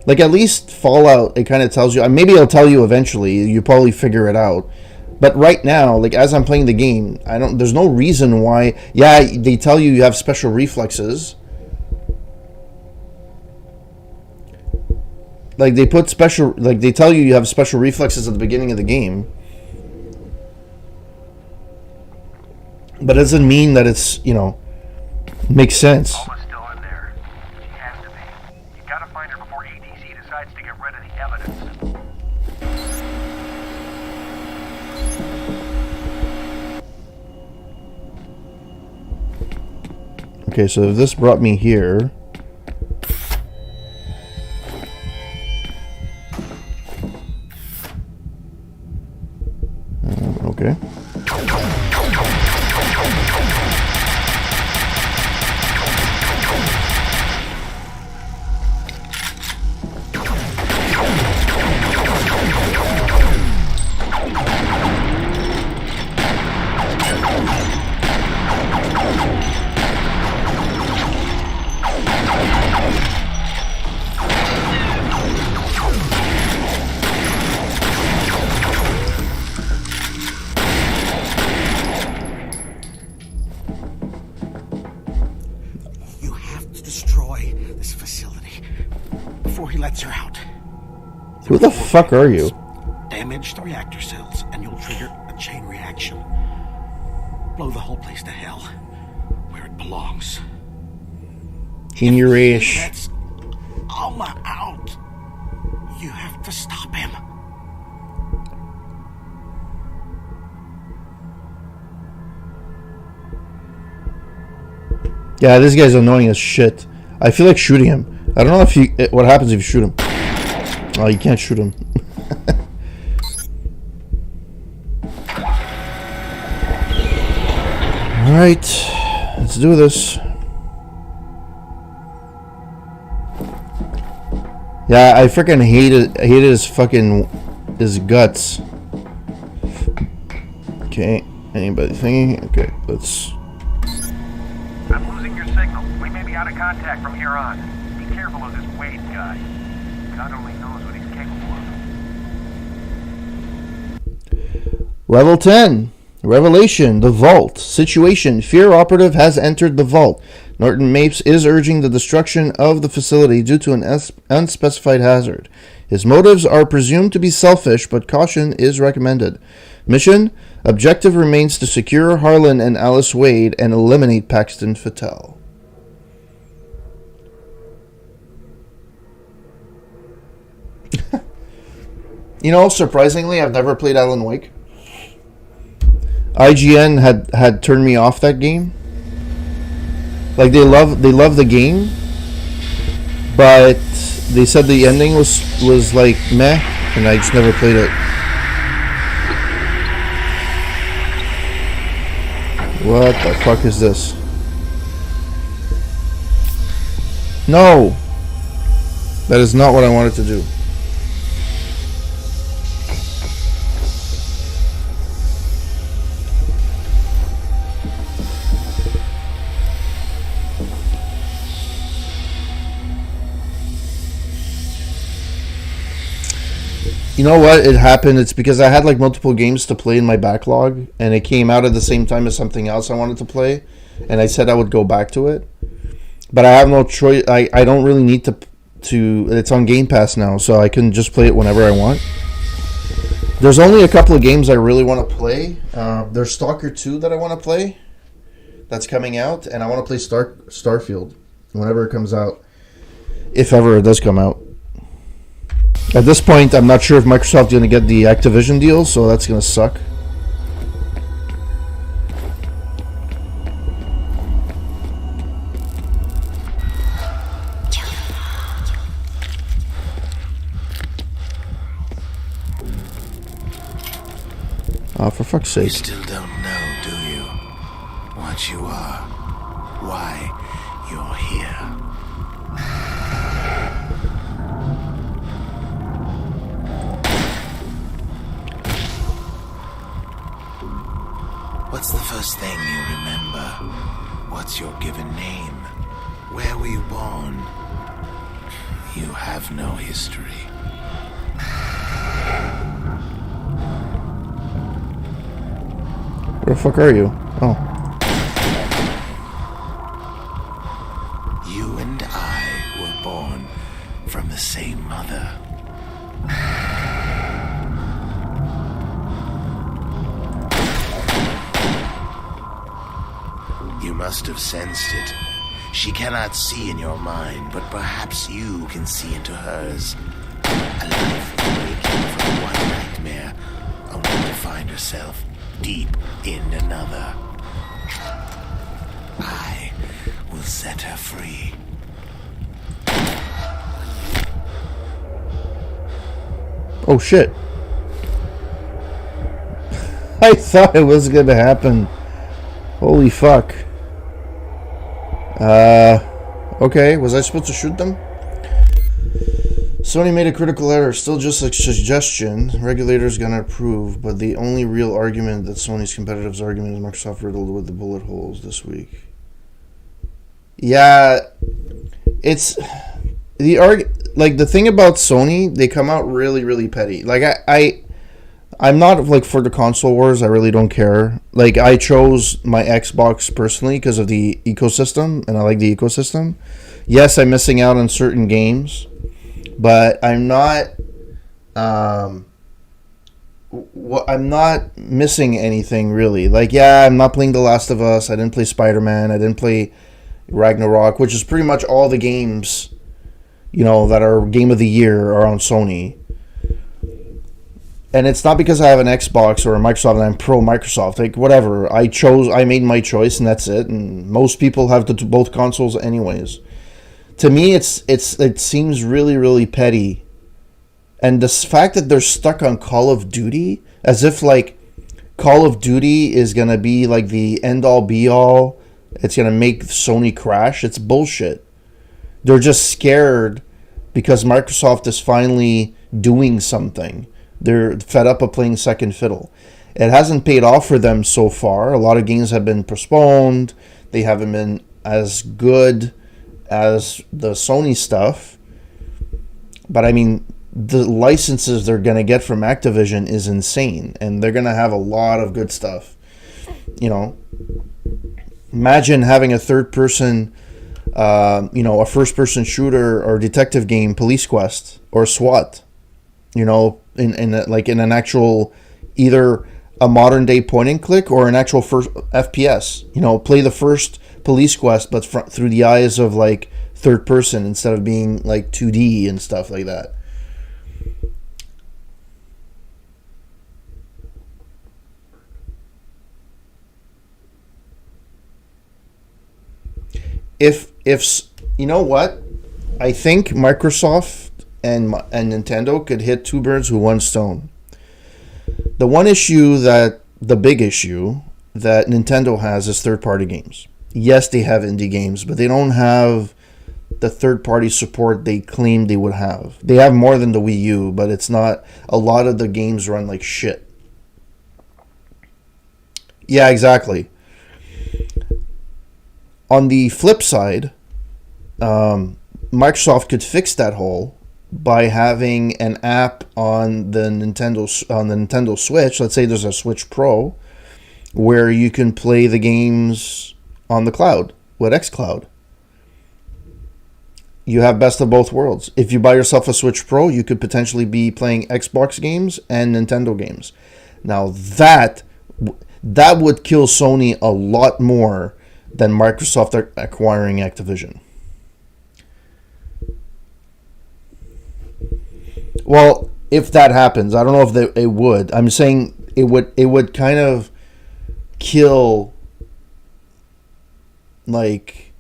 Like, at least Fallout, it kind of tells you. Maybe it'll tell you eventually. You probably figure it out. But right now, like, as I'm playing the game, there's no reason why. Yeah, they tell you have special reflexes. Like, they put special, like, they tell you have special reflexes at the beginning of the game. But it doesn't mean that it's, makes sense. Alma's still in there. She has to be. You gotta find her before ADC decides to get rid of the evidence. Okay, so if this brought me here... okay. Who the fuck are you? Damage the reactor cells and you'll trigger a chain reaction. Blow the whole place to hell, where it belongs. In your ish. That's Alma out. You have to stop him. Yeah, this guy's annoying as shit. I feel like shooting him. I don't know what happens if you shoot him. Oh, you can't shoot him. Alright, let's do this. Yeah, I freaking hated his guts. Okay, anybody thinking? Okay, let's... I'm losing your signal. We may be out of contact from here on. Be careful of this Wade guy. God only knows what he's capable of. Level 10. Revelation, the vault. Situation, F.E.A.R operative has entered the vault. Norton Mapes is urging the destruction of the facility due to an unspecified hazard. His motives are presumed to be selfish, but caution is recommended. Mission, objective remains to secure Harlan and Alice Wade and eliminate Paxton Fattel. You know, surprisingly, I've never played Alan Wake. IGN had turned me off that game. Like they love the game, but they said the ending was like meh, and I just never played it. What the fuck is this? No, that is not what I wanted to do. You know what? It happened. It's because I had like multiple games to play in my backlog, and it came out at the same time as something else I wanted to play, and I said I would go back to it, but I have no choice. I don't really need to. It's on Game Pass now, so I can just play it whenever I want. There's only a couple of games I really want to play. There's Stalker 2 that I want to play. That's coming out, and I want to play Starfield whenever it comes out, if ever it does come out. At this point, I'm not sure if Microsoft's going to get the Activision deal, so that's going to suck. Oh, for fuck's sake. You still don't know, do you? What you are. Why you're here. What's the first thing you remember? What's your given name? Where were you born? You have no history. Where the fuck are you? Oh. You and I were born from the same mother. You must have sensed it. She cannot see in your mind, but perhaps you can see into hers. A life waking from one nightmare, only to find herself deep in another. I will set her free. Oh shit. I thought it was gonna happen. Holy fuck. Okay, was I supposed to shoot them? Sony made a critical error, still just a suggestion. Regulators gonna approve, but the only real argument that Sony's competitive's argument is Microsoft riddled with the bullet holes this week. Yeah, it's the thing about Sony, they come out really, really petty. Like I'm not like for the console wars. I really don't care. Like I chose my Xbox personally because of the ecosystem, and I like the ecosystem. Yes, I'm missing out on certain games, but I'm not. I'm not missing anything really. Like yeah, I'm not playing The Last of Us. I didn't play Spider-Man. I didn't play Ragnarok, which is pretty much all the games, you know, that are Game of the Year are on Sony. And it's not because I have an Xbox or a Microsoft and I'm pro Microsoft. Like, whatever. I made my choice and that's it. And most people have both consoles anyways. To me, it seems really, really petty And the fact that they're stuck on Call of Duty, as if like Call of Duty is gonna be like the end all be all, it's gonna make Sony crash. It's bullshit. They're just scared because Microsoft is finally doing something. They're fed up of playing second fiddle. It hasn't paid off for them so far. A lot of games have been postponed. They haven't been as good as the Sony stuff. But I mean, the licenses they're going to get from Activision is insane. And they're going to have a lot of good stuff. You know, imagine having a third person, a first person shooter or detective game, Police Quest or SWAT, in an actual, either a modern day point and click or an actual first FPS. Play the first Police Quest, but through the eyes of like third person instead of being like 2D and stuff like that. If you know what, I think Microsoft and Nintendo could hit two birds with one stone. The big issue that Nintendo has is third-party games. Yes, they have indie games, but they don't have the third-party support they claim they would have. They have more than the Wii U, but it's not. A lot of the games run like shit. Yeah, exactly. On the flip side, Microsoft could fix that hole by having an app on the Nintendo Switch. Let's say there's a Switch Pro where you can play the games on the cloud with xCloud. You have best of both worlds. If you buy yourself a Switch Pro, you could potentially be playing Xbox games and Nintendo games. Now that would kill Sony a lot more than Microsoft acquiring Activision. Well, if that happens, I don't know if it would. I'm saying it would kind of kill like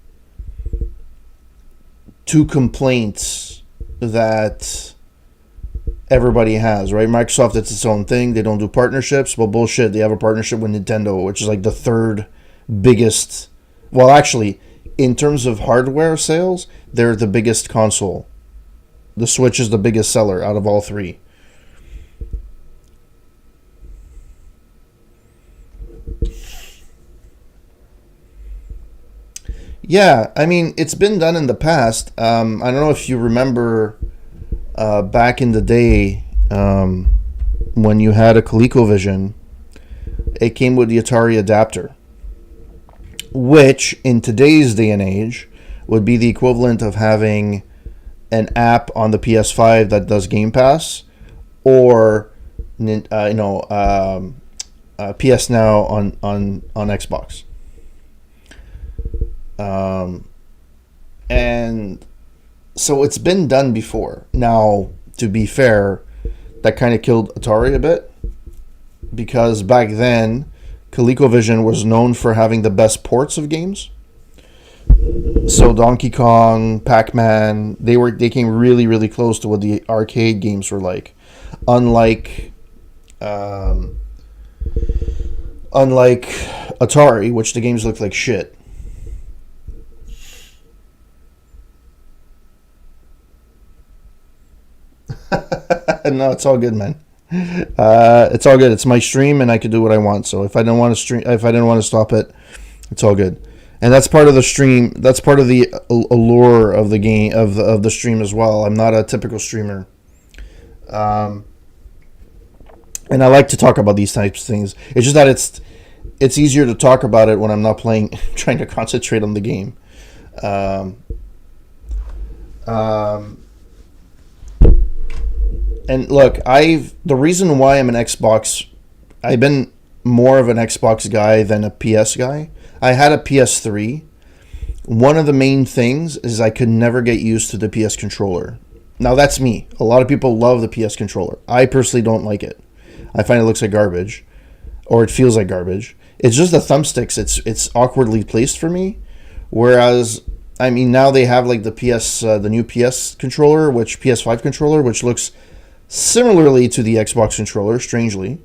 two complaints that everybody has, right? Microsoft, it's its own thing. They don't do partnerships. Well, bullshit. They have a partnership with Nintendo, which is like the third biggest. Well, actually, in terms of hardware sales, they're the biggest console. The Switch is the biggest seller out of all three. Yeah, I mean, it's been done in the past. I don't know if you remember back in the day when you had a ColecoVision, it came with the Atari adapter, which in today's day and age would be the equivalent of having an app on the PS5 that does Game Pass, or PS Now on Xbox. And so it's been done before. Now, to be fair, that kind of killed Atari a bit, because back then ColecoVision was known for having the best ports of games. So Donkey Kong, Pac-Man, they came really, really close to what the arcade games were like. Unlike Atari, which the games looked like shit. No, it's all good, man. It's all good. It's my stream, and I can do what I want. So if I didn't want to stop it, it's all good. And that's part of the stream. That's part of the allure of the game, of the stream as well. I'm not a typical streamer, and I like to talk about these types of things. It's just that it's easier to talk about it when I'm not playing, trying to concentrate on the game. And look, the reason why I'm an Xbox, I've been more of an Xbox guy than a PS guy. I had a PS3. One of the main things is I could never get used to the PS controller. Now that's me. A lot of people love the PS controller. I personally don't like it. I find it looks like garbage, or it feels like garbage. It's just the thumbsticks. It's awkwardly placed for me. Whereas, I mean, now they have like the new PS controller, PS5 controller, which looks similarly to the Xbox controller, strangely.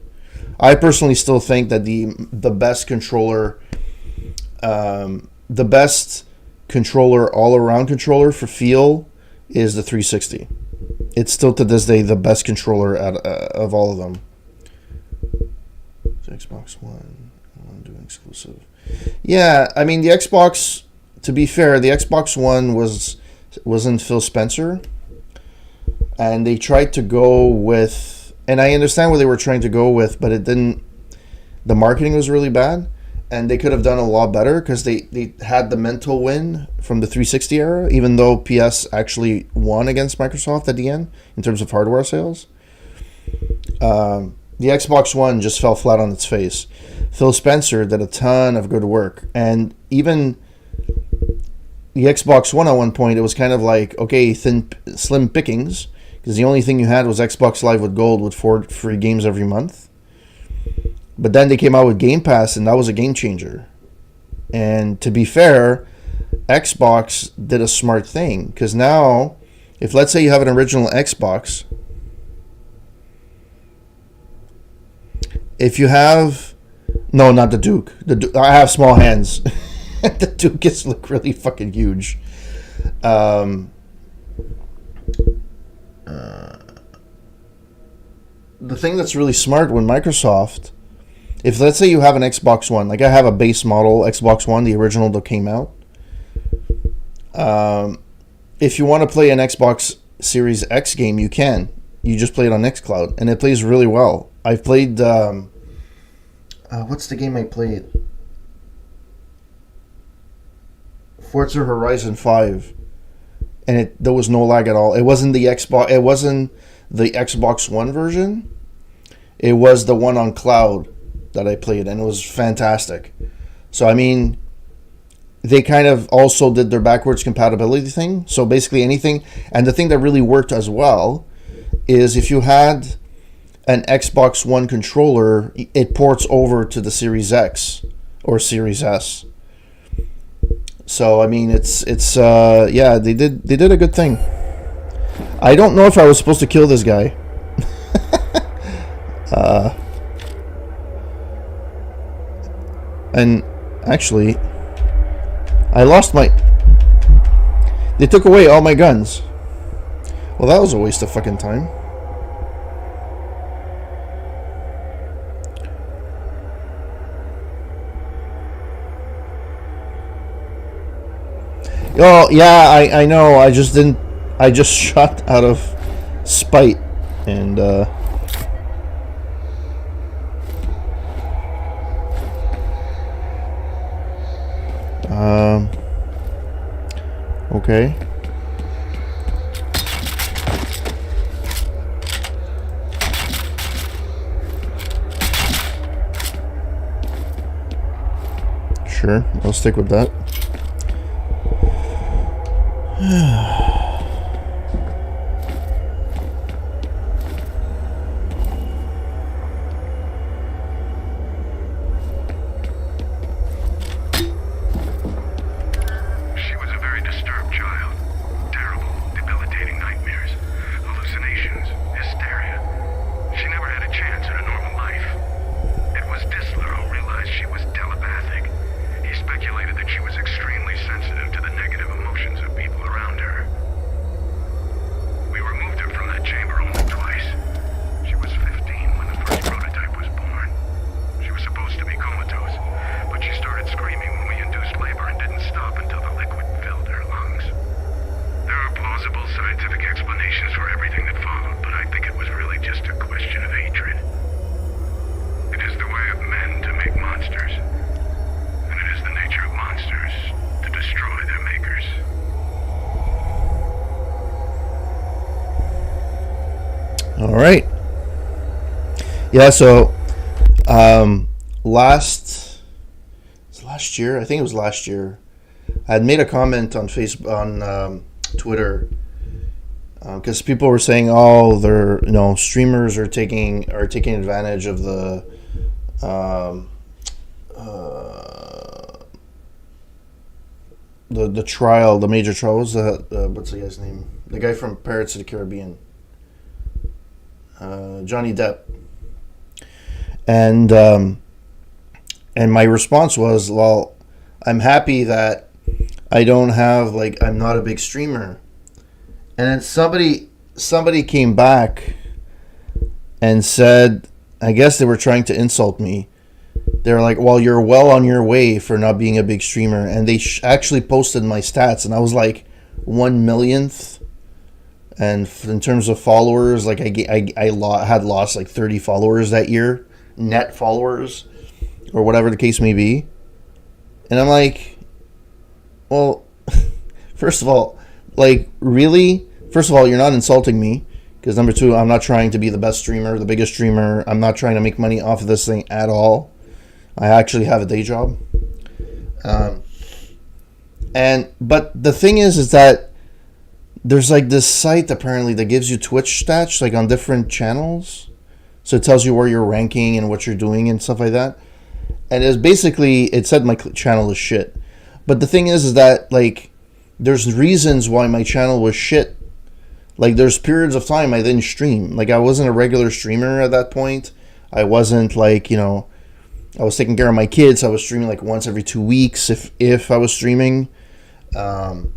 I personally still think that the best controller, the best controller, all-around controller for feel is the 360. It's still to this day the best controller of all of them. Xbox One, I want to do an exclusive. Yeah, I mean the Xbox. To be fair, the Xbox One wasn't Phil Spencer, and they tried to go with, and I understand what they were trying to go with, but it didn't. The marketing was really bad, and they could have done a lot better because they had the mental win from the 360 era, even though PS actually won against Microsoft at the end in terms of hardware sales. The Xbox One just fell flat on its face. Phil Spencer did a ton of good work, and even the Xbox One at one point, it was kind of like, okay, slim pickings, because the only thing you had was Xbox Live with Gold with 4 free games every month. But then they came out with Game Pass, and that was a game changer. And to be fair, Xbox did a smart thing, because now, if let's say you have an original Xbox, if you have, no, not the Duke. I have small hands. The Duke gets look really fucking huge. The thing that's really smart when Microsoft, if let's say you have an Xbox One, like I have a base model Xbox One, the original that came out. If you want to play an Xbox Series X game, you can. You just play it on xCloud, and it plays really well. I've played, what's the game I played? Forza Horizon 5, and there was no lag at all. It wasn't the Xbox One version. It was the one on cloud that I played, and it was fantastic. So I mean, they kind of also did their backwards compatibility thing. So basically anything, and the thing that really worked as well is if you had an Xbox One controller, it ports over to the Series X or Series S. So I mean, it's yeah, they did a good thing. I don't know if I was supposed to kill this guy. And actually, I lost my. They took away all my guns. Well, that was a waste of fucking time. Oh, yeah, I know. I just didn't. I just shot out of spite. And, okay. Sure, I'll stick with that. She was a very disturbed child. Terrible, debilitating nightmares, hallucinations, hysteria. She never had a chance at a normal life. It was Disler who realized she was telepathic. He speculated that she was extremely sensitive to the negative emotions of people around her. We removed her from that chamber only twice. She was 15 when the first prototype was born. She was supposed to be comatose, but she started screaming when we induced labor and didn't stop until the liquid filled her lungs. There are plausible scientific explanations for everything that followed, but I think it was really just a question of hatred. It is the way of men to make monsters, and it is the nature of monsters to destroy their makers. All right. Yeah, so last year, I think it was last year, I had made a comment on Facebook, on Twitter, because people were saying, "Oh, they're streamers are taking advantage of the trial, the major trial." What's the guy's name? The guy from Pirates of the Caribbean. Johnny Depp, and my response was, well, I'm happy that I don't have, like, I'm not a big streamer. And then somebody came back and said, I guess they were trying to insult me. They were like, well, you're well on your way for not being a big streamer. And they actually posted my stats, and I was like 1 millionth. And in terms of followers, like I had lost like 30 followers that year, net followers, or whatever the case may be. And I'm like, well, first of all, like, really? First of all, you're not insulting me. Because number two, I'm not trying to be the best streamer, the biggest streamer. I'm not trying to make money off of this thing at all. I actually have a day job. But the thing is that there's like this site apparently that gives you Twitch stats like on different channels. So it tells you where you're ranking and what you're doing and stuff like that. And it said my channel is shit. But the thing is that, like, there's reasons why my channel was shit. Like, there's periods of time I didn't stream. Like, I wasn't a regular streamer at that point. I wasn't, like, I was taking care of my kids. I was streaming like once every 2 weeks if I was streaming. So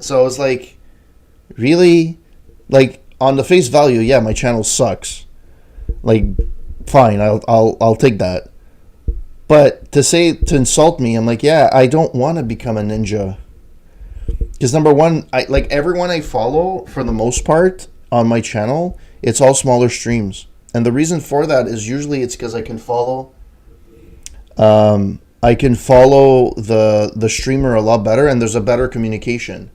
I was like, really? Like, on the face value, yeah, my channel sucks. Like, fine, I'll take that. But to insult me, I'm like, yeah, I don't want to become a ninja. Because number one, everyone I follow, for the most part, on my channel, it's all smaller streams. And the reason for that is usually it's because I can follow the streamer a lot better, and there's a better communication.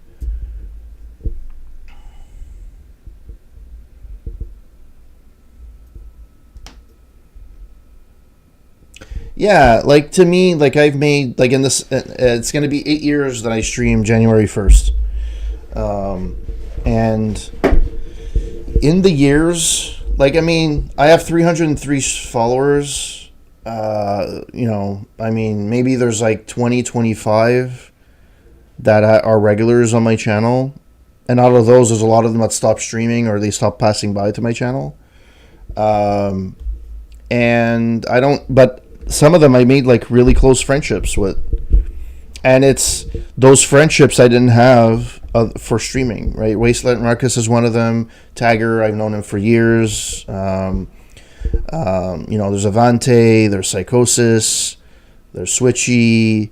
Yeah, like, to me, like, I've made, like, in this, it's going to be 8 years that I stream January 1st. And in the years, like, I mean, I have 303 followers. Maybe there's like 20, 25 that are regulars on my channel. And out of those, there's a lot of them that stop streaming or they stop passing by to my channel. But some of them I made like really close friendships with. And it's those friendships I didn't have for streaming, right? Wasteland Ruckus is one of them. Tagger, I've known him for years. There's Avante, there's Psychosis, there's Switchy,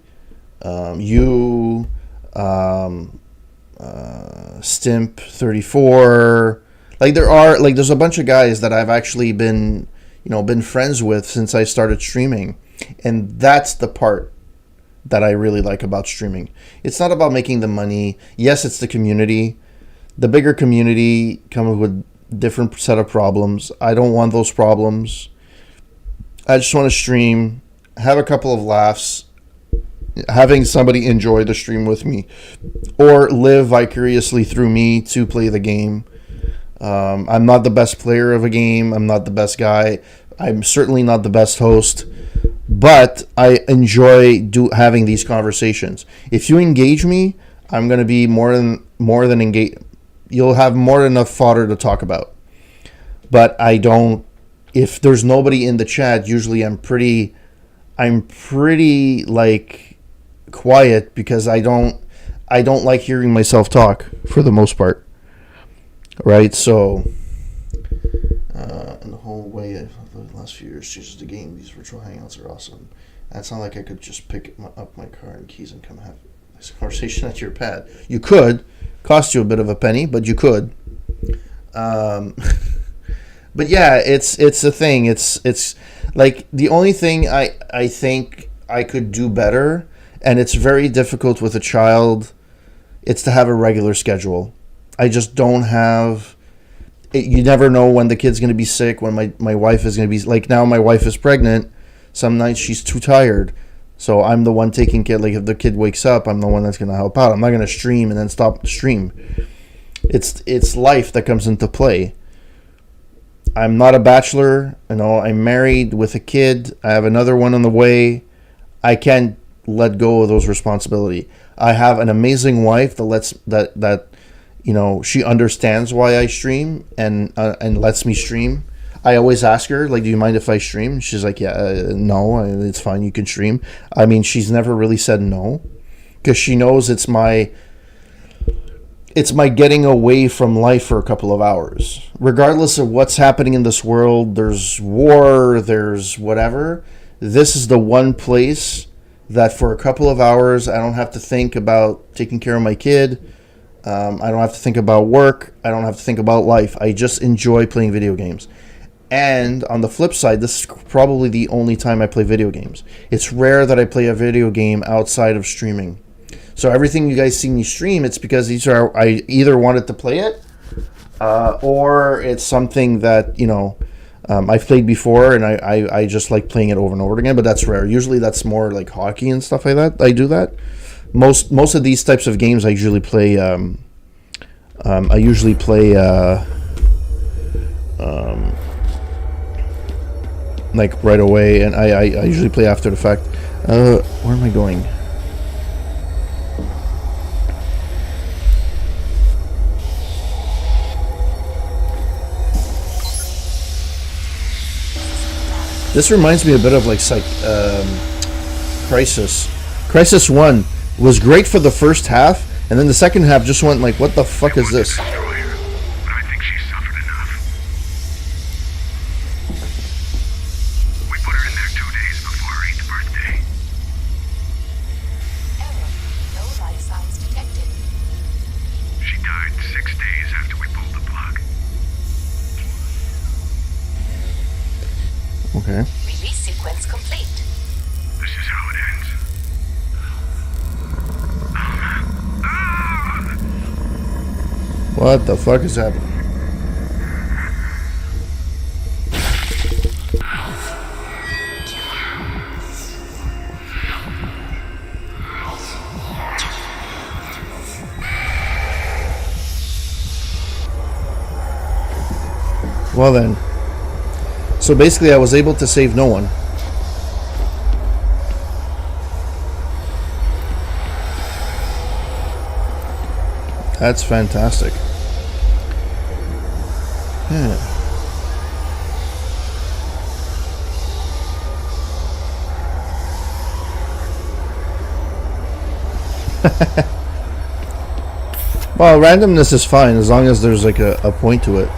Stimp 34. Like, there's a bunch of guys that I've actually been friends with since I started streaming. And that's the part that I really like about streaming. It's not about making the money. Yes, it's the community. The bigger community comes with different set of problems. I don't want those problems. I just want to stream, have a couple of laughs, having somebody enjoy the stream with me, or live vicariously through me to play the game. I'm not the best player of a game. I'm not the best guy. I'm certainly not the best host. But I enjoy having these conversations. If you engage me, I'm going to be more than engaged. You'll have more than enough fodder to talk about. But I don't. If there's nobody in the chat, usually I'm pretty like quiet, because I don't like hearing myself talk for the most part. Right? So, in the whole way of the last few years, chooses the game. These virtual hangouts are awesome. It's not like I could just pick up my car and keys and come have this conversation at your pad. You could. Cost you a bit of a penny, but you could. But yeah, it's a thing. It's like the only thing I think I could do better, and it's very difficult with a child, it's to have a regular schedule. I just don't have it. You never know when the kid's going to be sick, when my wife is going to be, like, now my wife is pregnant. Some nights she's too tired, so I'm the one taking care. Like, if the kid wakes up, I'm the one that's going to help out. I'm not going to stream and then stop the stream. It's life that comes into play. I'm not a bachelor. I'm married with a kid. I have another one on the way. I can't let go of those responsibility. I have an amazing wife that she understands why I stream and lets me stream. I always ask her, like, do you mind if I stream? She's like, yeah, no, it's fine. You can stream. I mean, she's never really said no, because she knows it's my getting away from life for a couple of hours. Regardless of what's happening in this world, there's war, there's whatever. This is the one place that for a couple of hours, I don't have to think about taking care of my kid. I don't have to think about work. I don't have to think about life. I just enjoy playing video games. And on the flip side, this is probably the only time I play video games. It's rare that I play a video game outside of streaming. So everything you guys see me stream, it's because I either wanted to play it, or it's something that, I've played before, and I just like playing it over and over again. But that's rare. Usually that's more like hockey and stuff like that. I do that. Most of these types of games I usually play. Like right away, and I usually play after the fact. Where am I going? This reminds me a bit of like Crisis. Crisis 1 was great for the first half, and then the second half just went like, what the fuck is this? Destroy her, but I think she's suffered enough. We put her in there 2 days before her 8th birthday. Error. No life signs detected. She died 6 days after we pulled the plug. Okay. Release sequence complete. This is how it ends. What the fuck is happening? Well then. So basically I was able to save no one. That's fantastic. Yeah. Well, randomness is fine as long as there's like a point to it.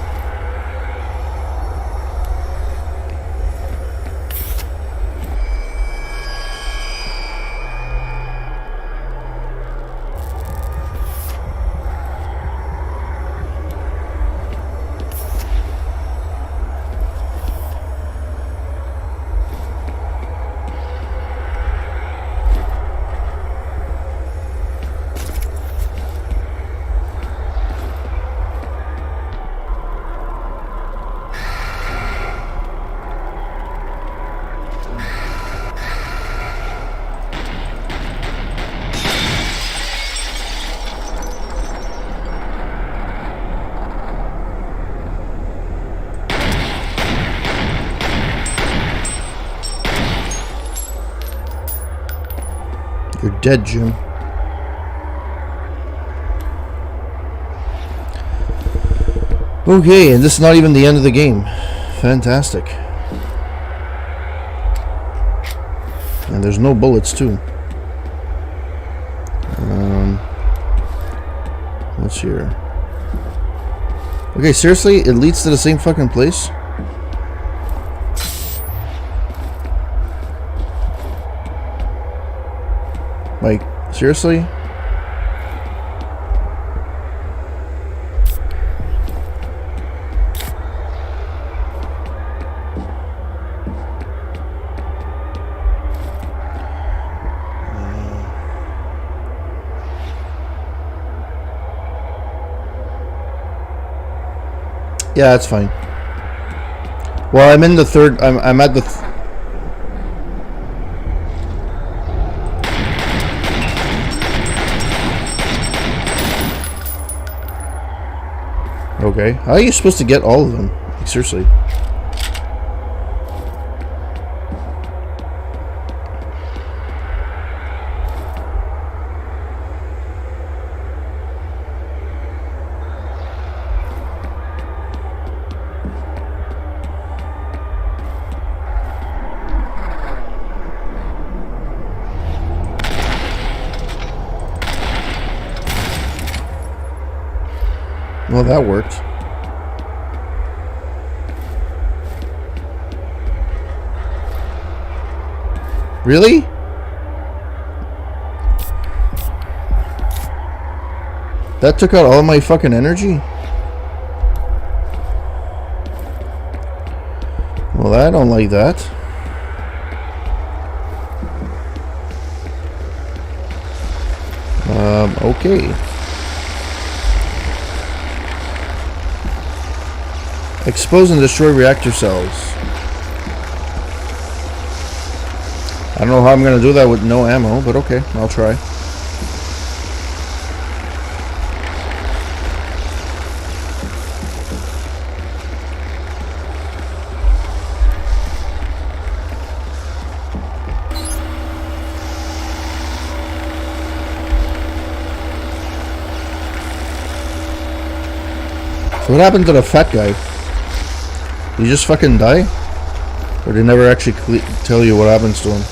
You're dead, Jim. Okay, and this is not even the end of the game. Fantastic. And there's no bullets, too. What's here? Okay, seriously? It leads to the same fucking place? Like, seriously? Yeah, that's fine. Well, I'm in the third. I'm at the. Okay, how are you supposed to get all of them? Like, seriously. Well, that worked. Really? That took out all my fucking energy? Well, I don't like that. Okay. Expose and destroy reactor cells. I don't know how I'm gonna do that with no ammo, but okay, I'll try. So what happened to the fat guy? Did he just fucking die? Or they never actually tell you what happens to him?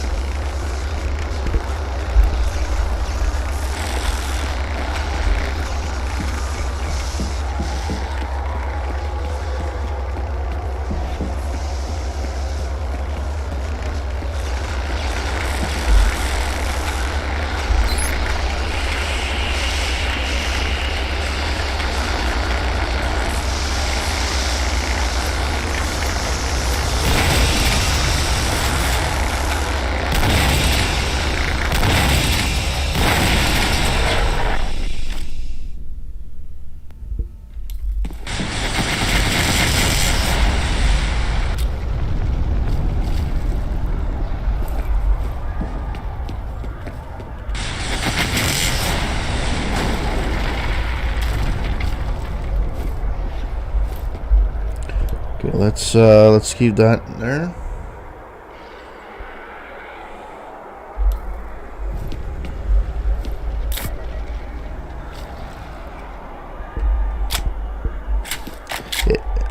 Okay, let's keep that there.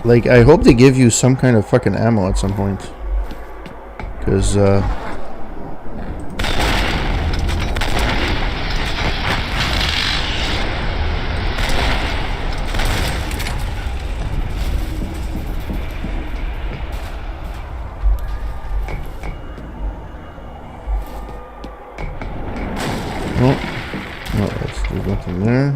Like, I hope they give you some kind of fucking ammo at some point. Because, oh, there's nothing there.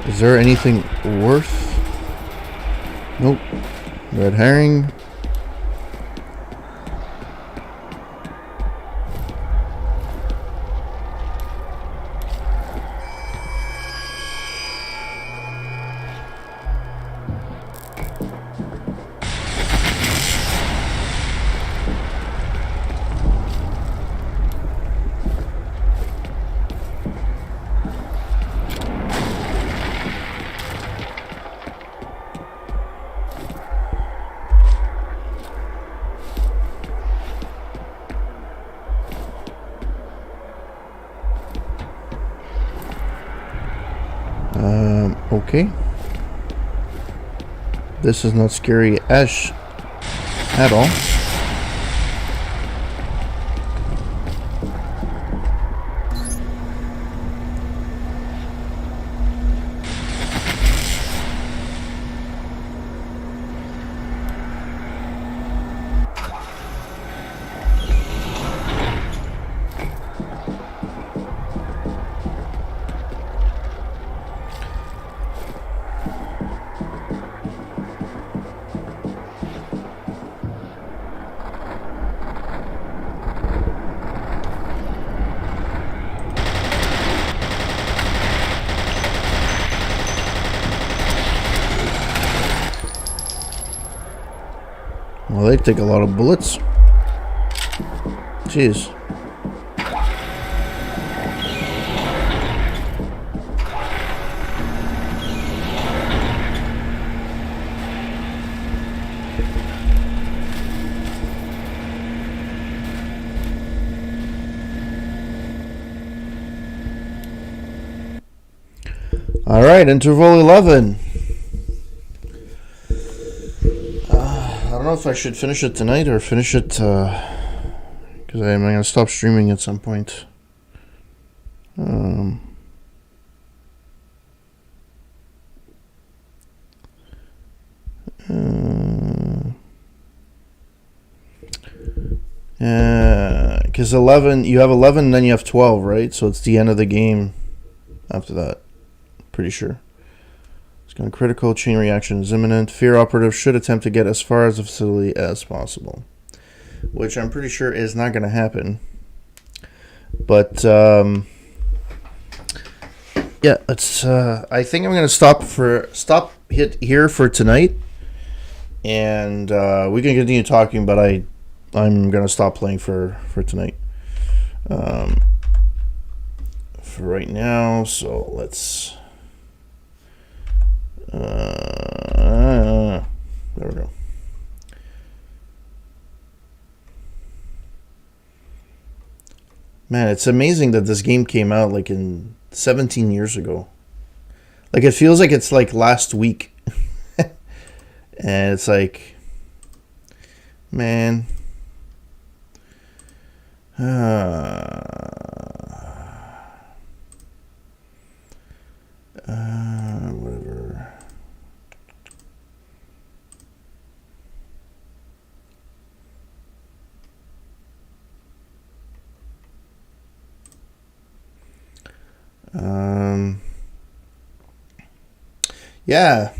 Is there anything worth? Nope. Red herring. Okay. This is not scary at all. Well, they take a lot of bullets. Jeez. All right, interval 11. I don't know if I should finish it tonight or finish it because I'm going to stop streaming at some point. Because 11, you have 11 and then you have 12, right? So it's the end of the game after that. Pretty sure. It's going critical. Chain reaction is imminent. F.E.A.R operative should attempt to get as far as the facility as possible. Which I'm pretty sure is not going to happen. But, yeah, it's, I think I'm going to stop here for tonight. And we can continue talking, but I'm going to stop playing for tonight. For right now, so let's... there we go. Man, it's amazing that this game came out like in 17 years ago. Like, it feels like it's like last week. And it's like, man... whatever. Yeah.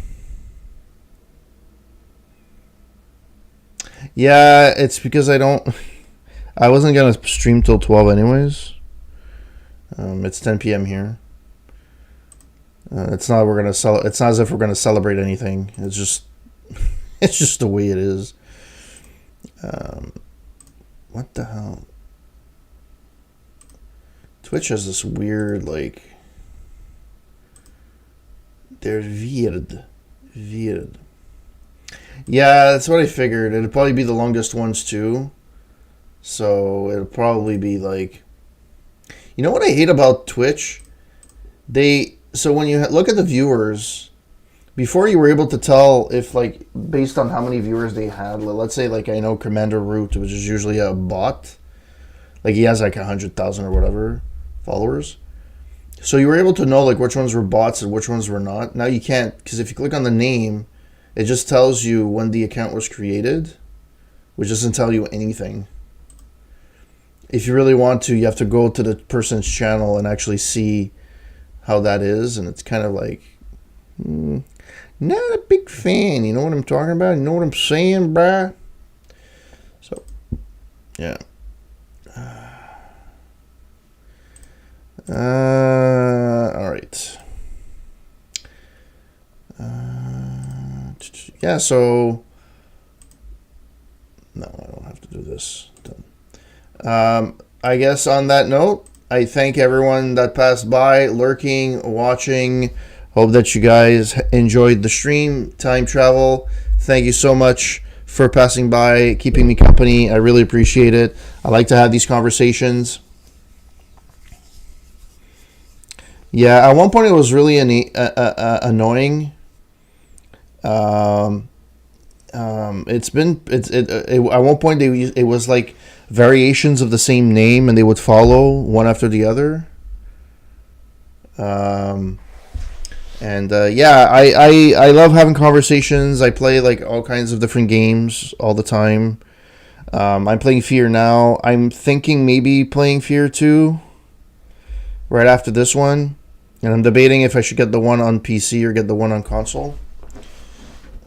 Yeah, it's because I wasn't gonna stream till 12 anyways. It's 10 p.m. here. It's not It's not as if we're gonna celebrate anything. It's just, it's just the way it is. What the hell? Twitch has this weird like. They're weird. Yeah, that's what I figured. It'd probably be the longest ones too. So it'll probably be like. You know what I hate about Twitch? So when you look at the viewers, before you were able to tell if, like, based on how many viewers they had, let's say, like, I know Commander Root, which is usually a bot, like, he has, like, 100,000 or whatever followers. So you were able to know, like, which ones were bots and which ones were not. Now you can't, because if you click on the name, it just tells you when the account was created, which doesn't tell you anything. If you really want to, you have to go to the person's channel and actually see how that is, and it's kind of like, not a big fan. You know what I'm talking about? You know what I'm saying, bruh? So, yeah. All right. Yeah, so... No, I don't have to do this. Done. I guess on that note, I thank everyone that passed by, lurking, watching. Hope that you guys enjoyed the stream. Time travel. Thank you so much for passing by, keeping me company. I really appreciate it. I like to have these conversations. Yeah, at one point it was really annoying. At one point it was like variations of the same name, and they would follow one after the other. Yeah, I love having conversations. I play like all kinds of different games all the time. I'm playing F.E.A.R now. I'm thinking maybe playing F.E.A.R 2 right after this one. And I'm debating if I should get the one on PC or get the one on console.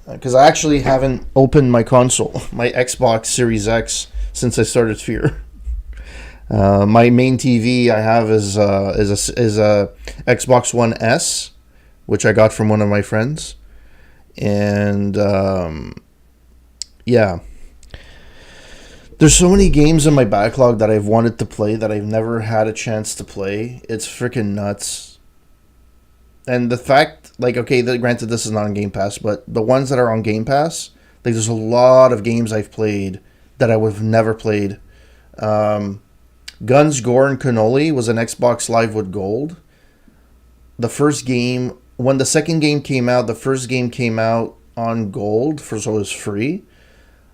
Because I actually haven't opened my console, my Xbox Series X, since I started F.E.A.R. My main TV I have is a Xbox One S, which I got from one of my friends. And yeah. There's so many games in my backlog that I've wanted to play that I've never had a chance to play. It's freaking nuts. And the fact, like, okay, granted this is not on Game Pass, but the ones that are on Game Pass, like, there's a lot of games I've played that I would have never played. Guns, Gore, and Cannoli was an Xbox Live with Gold. The first game when the second game came out, the first game came out on gold, so it was free.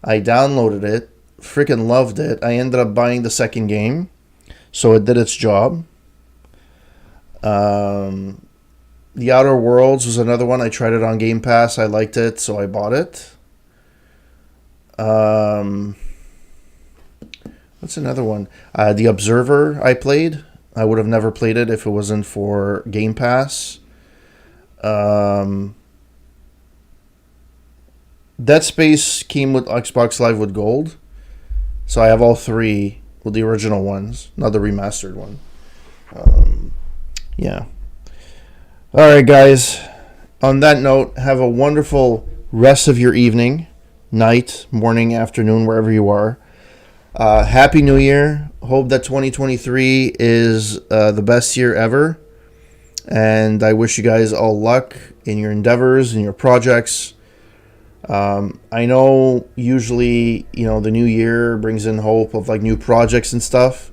I downloaded it, freaking loved it. I ended up buying the second game, so it did its job. The Outer Worlds was another one. I tried it on Game Pass. I liked it, so I bought it. What's another one? The Observer I played. I would have never played it if it wasn't for Game Pass. Dead Space came with Xbox Live with Gold. So I have all three with the original ones, not the remastered one. Yeah. Alright, guys. On that note, have a wonderful rest of your evening, night, morning, afternoon, wherever you are. Happy New Year. Hope that 2023 is the best year ever. And I wish you guys all luck in your endeavors and your projects. I know usually, the new year brings in hope of like new projects and stuff.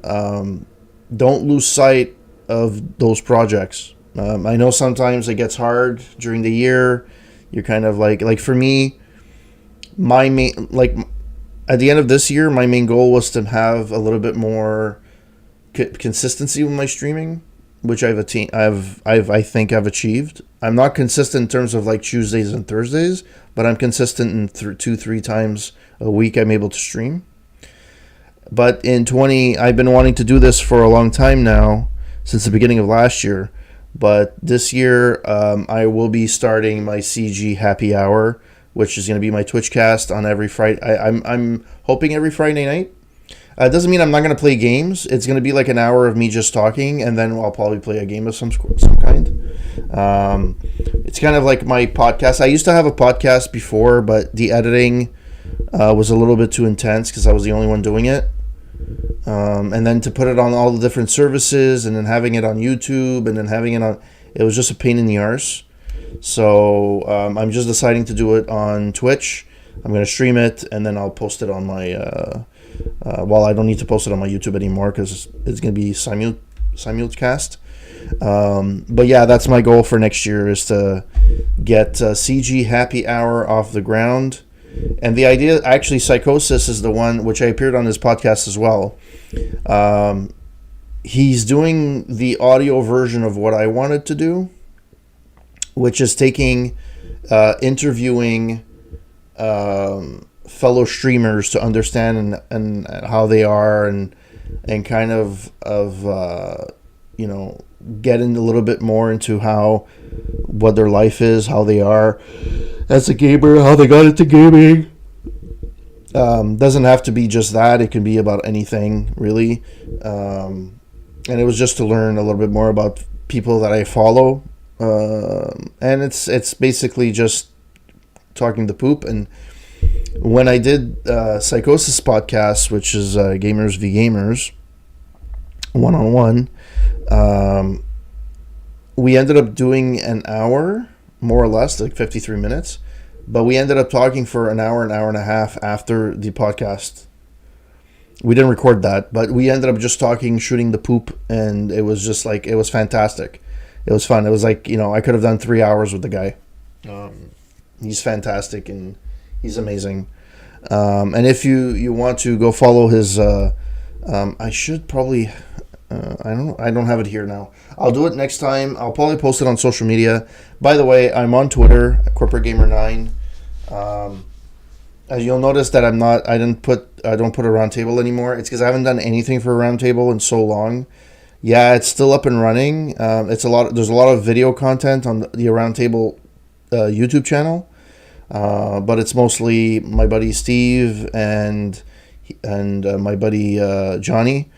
Don't lose sight of those projects. I know sometimes it gets hard during the year. You're kind of like for me, my main, at the end of this year, my main goal was to have a little bit more consistency with my streaming, which I think I've achieved. I'm not consistent in terms of like Tuesdays and Thursdays, but I'm consistent in 2-3 times a week I'm able to stream. But I've been wanting to do this for a long time now, since the beginning of last year. But this year, I will be starting my CG Happy Hour, which is going to be my Twitch cast on every Friday. I'm hoping every Friday night. It doesn't mean I'm not going to play games. It's going to be like an hour of me just talking, and then I'll probably play a game of some kind. It's kind of like my podcast. I used to have a podcast before, but the editing was a little bit too intense because I was the only one doing it. And then to put it on all the different services, and then having it on YouTube, and then having it on... It was just a pain in the arse. So I'm just deciding to do it on Twitch. I'm going to stream it, and then I'll post it on my... I don't need to post it on my YouTube anymore because it's going to be simulcast. But yeah, that's my goal for next year, is to get CG Happy Hour off the ground. And the idea, actually, Psychosis is the one which I appeared on his podcast as well. He's doing the audio version of what I wanted to do, which is interviewing fellow streamers to understand and how they are, and kind of getting a little bit more into what their life is, how they are as a gamer, how they got into gaming. Doesn't have to be just that. It can be about anything, really. And it was just to learn a little bit more about people that I follow. And it's basically just talking the poop. And when I did Psychosis podcast, which is Gamers v Gamers, one-on-one, we ended up doing an hour, more or less, like 53 minutes. But we ended up talking for an hour and a half after the podcast. We didn't record that, but we ended up just talking, shooting the poop, and it was just like, it was fantastic. It was fun. It was like, I could have done 3 hours with the guy. He's fantastic, and he's amazing. And if you want to go follow his, I should probably, I don't have it here now. I'll do it next time. I'll probably post it on social media. By the way, I'm on Twitter, CorporateGamer9. As you'll notice that I don't put a roundtable anymore. It's because I haven't done anything for a roundtable in so long. Yeah, it's still up and running. There's a lot of video content on the roundtable YouTube channel, but it's mostly my buddy Steve and my buddy Johnny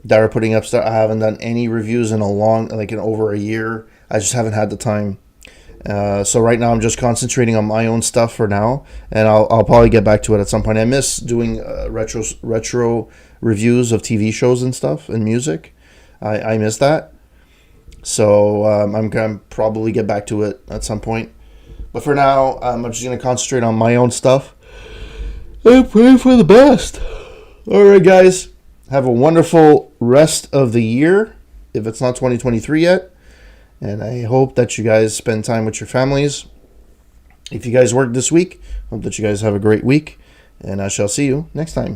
that are putting up stuff. I haven't done any reviews in over a year. I just haven't had the time. So right now I'm just concentrating on my own stuff for now, and I'll probably get back to it at some point. I miss doing retro reviews of TV shows and stuff and music. I miss that. So I'm going to probably get back to it at some point. But for now, I'm just going to concentrate on my own stuff and pray for the best. All right, guys. Have a wonderful rest of the year, if it's not 2023 yet. And I hope that you guys spend time with your families. If you guys work this week, hope that you guys have a great week. And I shall see you next time.